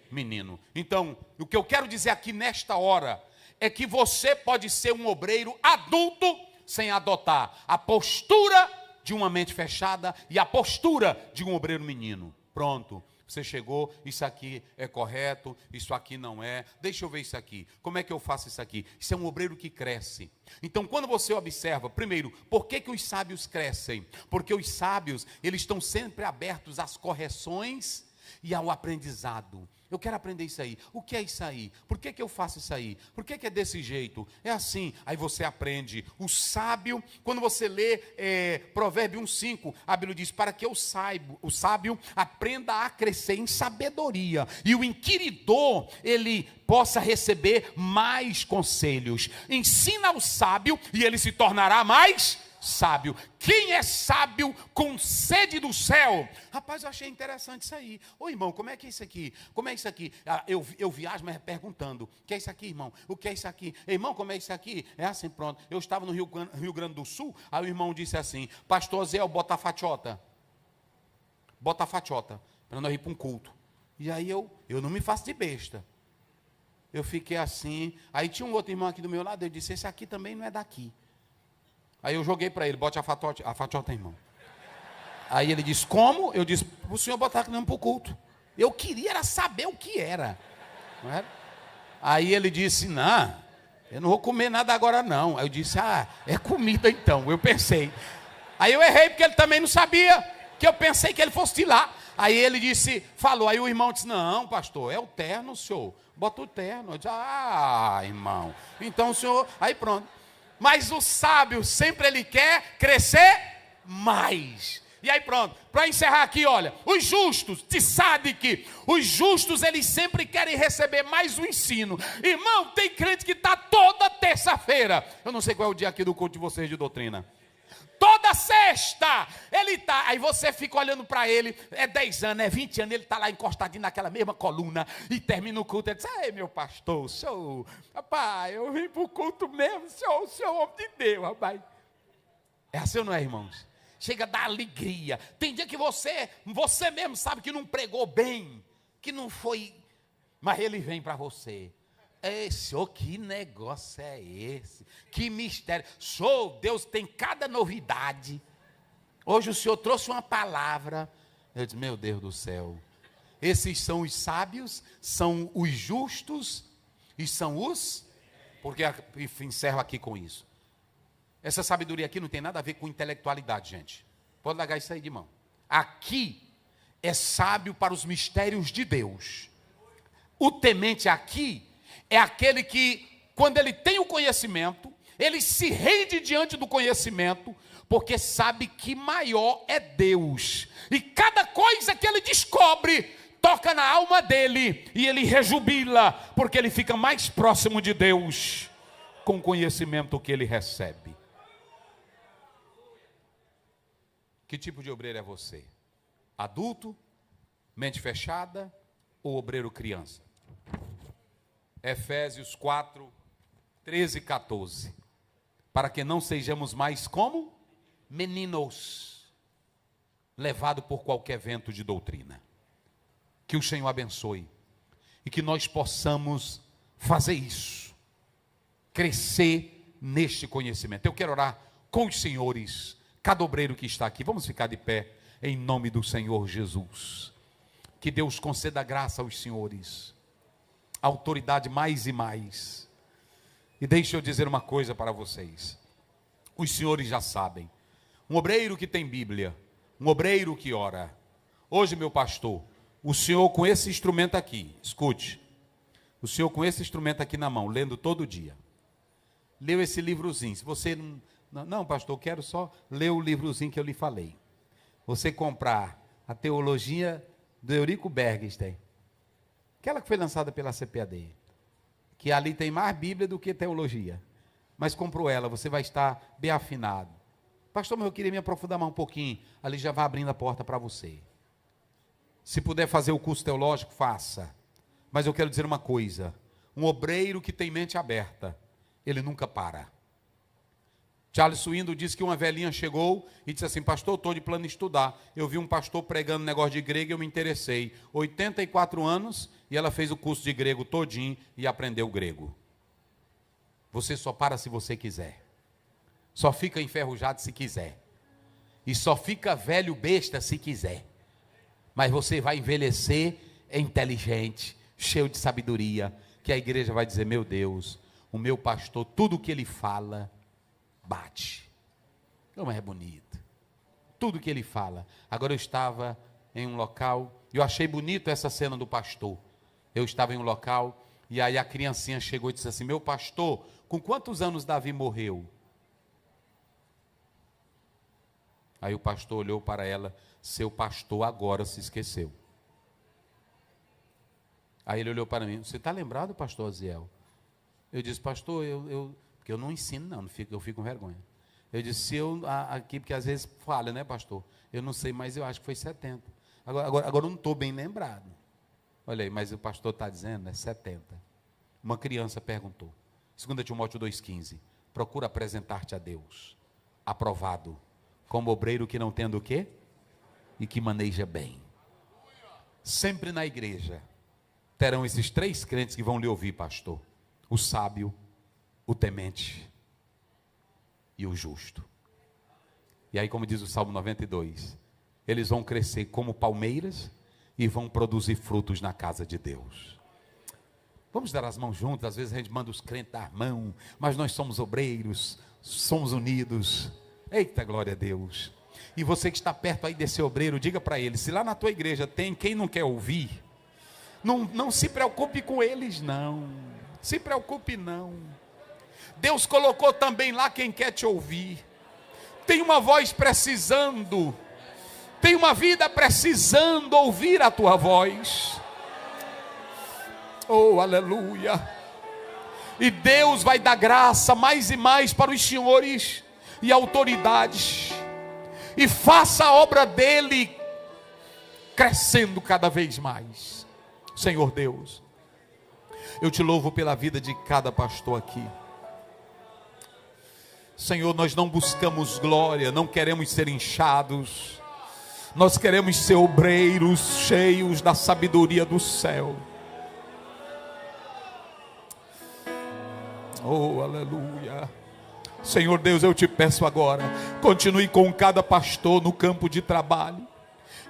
menino. Então, o que eu quero dizer aqui nesta hora é que você pode ser um obreiro adulto sem adotar a postura de uma mente fechada e a postura de um obreiro menino. Pronto, você chegou, isso aqui é correto, isso aqui não é, deixa eu ver isso aqui, como é que eu faço isso aqui? Isso é um obreiro que cresce. Então, quando você observa, primeiro, por que os sábios crescem? Porque os sábios, eles estão sempre abertos às correções e ao aprendizado. Eu quero aprender isso aí. O que é isso aí? Por que eu faço isso aí? Por que é desse jeito? É assim. Aí você aprende. O sábio, quando você lê Provérbio 1,5, a Bíblia diz, para que o sábio aprenda a crescer em sabedoria. E o inquiridor, ele possa receber mais conselhos. Ensina o sábio e ele se tornará mais sábio. Quem é sábio com sede do céu? Rapaz, eu achei interessante isso aí. Ô irmão, como é que é isso aqui? Como é isso aqui? Eu viajo, mas perguntando, o que é isso aqui, irmão? O que é isso aqui? Irmão, como é isso aqui? É assim, pronto. Eu estava no Rio Grande do Sul, aí o irmão disse assim, pastor Zé, bota a fatiota, para nós ir para um culto. E aí eu não me faço de besta. Eu fiquei assim, aí tinha um outro irmão aqui do meu lado, eu disse, esse aqui também não é daqui. Aí eu joguei para ele, bote a fatiota, irmão. Aí ele disse, como? Eu disse, o senhor botar aqui mesmo para o culto. Eu queria era saber o que era. Não era? Aí ele disse, não, eu não vou comer nada agora não. Aí eu disse, é comida então. Eu pensei. Aí eu errei porque ele também não sabia, que eu pensei que ele fosse de lá. Aí ele disse, falou, aí o irmão disse, não, pastor, é o terno, senhor. Bota o terno. Eu disse, irmão. Então o senhor, aí pronto. Mas o sábio sempre ele quer crescer mais. E aí pronto, para encerrar aqui, olha, os justos, te sabe que os justos eles sempre querem receber mais um ensino. Irmão, tem crente que está toda terça-feira, eu não sei qual é o dia aqui do culto de vocês de doutrina, toda sexta, ele está, aí você fica olhando para ele, é 10 anos, é 20 anos, ele está lá encostadinho naquela mesma coluna, e termina o culto, ele diz, ai meu pastor, o senhor, rapaz, eu vim para o culto mesmo, o senhor homem de Deus, rapaz. É assim ou não é, irmãos? Chega a dar alegria, tem dia que você mesmo sabe que não pregou bem, que não foi, mas ele vem para você. Senhor, que negócio é esse? Que mistério. Senhor, Deus tem cada novidade. Hoje o Senhor trouxe uma palavra. Eu disse, meu Deus do céu. Esses são os sábios, são os justos e são os... Porque encerro aqui com isso. Essa sabedoria aqui não tem nada a ver com intelectualidade, gente. Pode largar isso aí de mão. Aqui é sábio para os mistérios de Deus. O temente aqui é aquele que, quando ele tem o conhecimento, ele se rende diante do conhecimento, porque sabe que maior é Deus. E cada coisa que ele descobre, toca na alma dele, e ele rejubila, porque ele fica mais próximo de Deus, com o conhecimento que ele recebe. Que tipo de obreiro é você? Adulto, mente fechada, ou obreiro criança? Efésios 4, 13 e 14. Para que não sejamos mais como meninos, levados por qualquer vento de doutrina. Que o Senhor abençoe. E que nós possamos fazer isso. Crescer neste conhecimento. Eu quero orar com os senhores, cada obreiro que está aqui. Vamos ficar de pé em nome do Senhor Jesus. Que Deus conceda graça aos senhores. Autoridade mais e mais. E deixe eu dizer uma coisa para vocês. Os senhores já sabem. Um obreiro que tem Bíblia, um obreiro que ora. Hoje, meu pastor, o senhor com esse instrumento aqui, escute. O senhor com esse instrumento aqui na mão, lendo todo dia. Leu esse livrozinho. Se você não, pastor, eu quero só ler o livrozinho que eu lhe falei. Você comprar a teologia do Eurico Bergstein, aquela que foi lançada pela CPAD, que ali tem mais Bíblia do que teologia, mas comprou ela, você vai estar bem afinado. Pastor, mas eu queria me aprofundar mais um pouquinho. Ali já vai abrindo a porta para você. Se puder fazer o curso teológico, faça. Mas eu quero dizer uma coisa. Um obreiro que tem mente aberta, ele nunca para. Charles Swindoll disse que uma velhinha chegou e disse assim: pastor, eu estou de plano de estudar. Eu vi um pastor pregando negócio de grego e eu me interessei. 84 anos e ela fez o curso de grego todinho e aprendeu grego. Você só para se você quiser. Só fica enferrujado se quiser. E só fica velho besta se quiser. Mas você vai envelhecer inteligente, cheio de sabedoria, que a igreja vai dizer: meu Deus, o meu pastor, tudo que ele fala, bate. Como é bonito. Tudo que ele fala. Agora eu estava em um local, eu achei bonito essa cena do pastor. Eu estava em um local, e aí a criancinha chegou e disse assim: meu pastor, com quantos anos Davi morreu? Aí o pastor olhou para ela: seu pastor agora se esqueceu. Aí ele olhou para mim: você está lembrado, pastor Aziel? Eu disse: pastor, porque eu não ensino não, eu fico com vergonha. Eu disse: aqui, porque às vezes falha, né, pastor? Eu não sei, mas eu acho que foi 70. Agora eu não estou bem lembrado. Olha aí, mas o pastor está dizendo, é 70. Uma criança perguntou. 2 Timóteo 2,15. Procura apresentar-te a Deus, aprovado, como obreiro que não tendo o quê? E que maneja bem. Sempre na igreja terão esses 3 crentes que vão lhe ouvir, pastor: o sábio, o temente e o justo. E aí, como diz o Salmo 92, eles vão crescer como palmeiras e vão produzir frutos na casa de Deus. Vamos dar as mãos juntas. Às vezes a gente manda os crentes dar mão, mas nós somos obreiros, somos unidos. Eita, glória a Deus. E você que está perto aí desse obreiro, diga para ele: se lá na tua igreja tem quem não quer ouvir, não se preocupe com eles, não. Se preocupe não. Deus colocou também lá quem quer te ouvir. Tem uma voz precisando, tem uma vida precisando ouvir a tua voz. Oh, aleluia. E Deus vai dar graça mais e mais para os senhores e autoridades, e faça a obra dele crescendo cada vez mais. Senhor Deus, eu te louvo pela vida de cada pastor aqui. Senhor, nós não buscamos glória, não queremos ser inchados, nós queremos ser obreiros cheios da sabedoria do céu. Oh, aleluia. Senhor Deus, eu te peço agora, continue com cada pastor no campo de trabalho.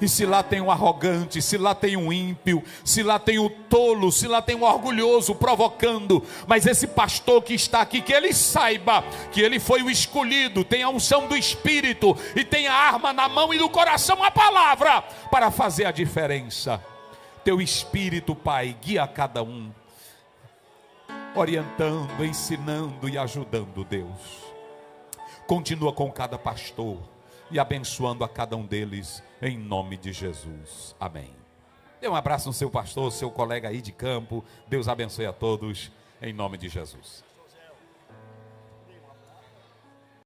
E se lá tem um arrogante, se lá tem um ímpio, se lá tem o tolo, se lá tem um orgulhoso provocando, mas esse pastor que está aqui, que ele saiba que ele foi o escolhido, tem a unção do Espírito e tem a arma na mão e no coração, a palavra, para fazer a diferença. Teu Espírito, Pai, guia cada um, orientando, ensinando e ajudando, Deus. Continua com cada pastor e abençoando a cada um deles, em nome de Jesus, amém. Dê um abraço no seu pastor, seu colega aí de campo. Deus abençoe a todos, em nome de Jesus.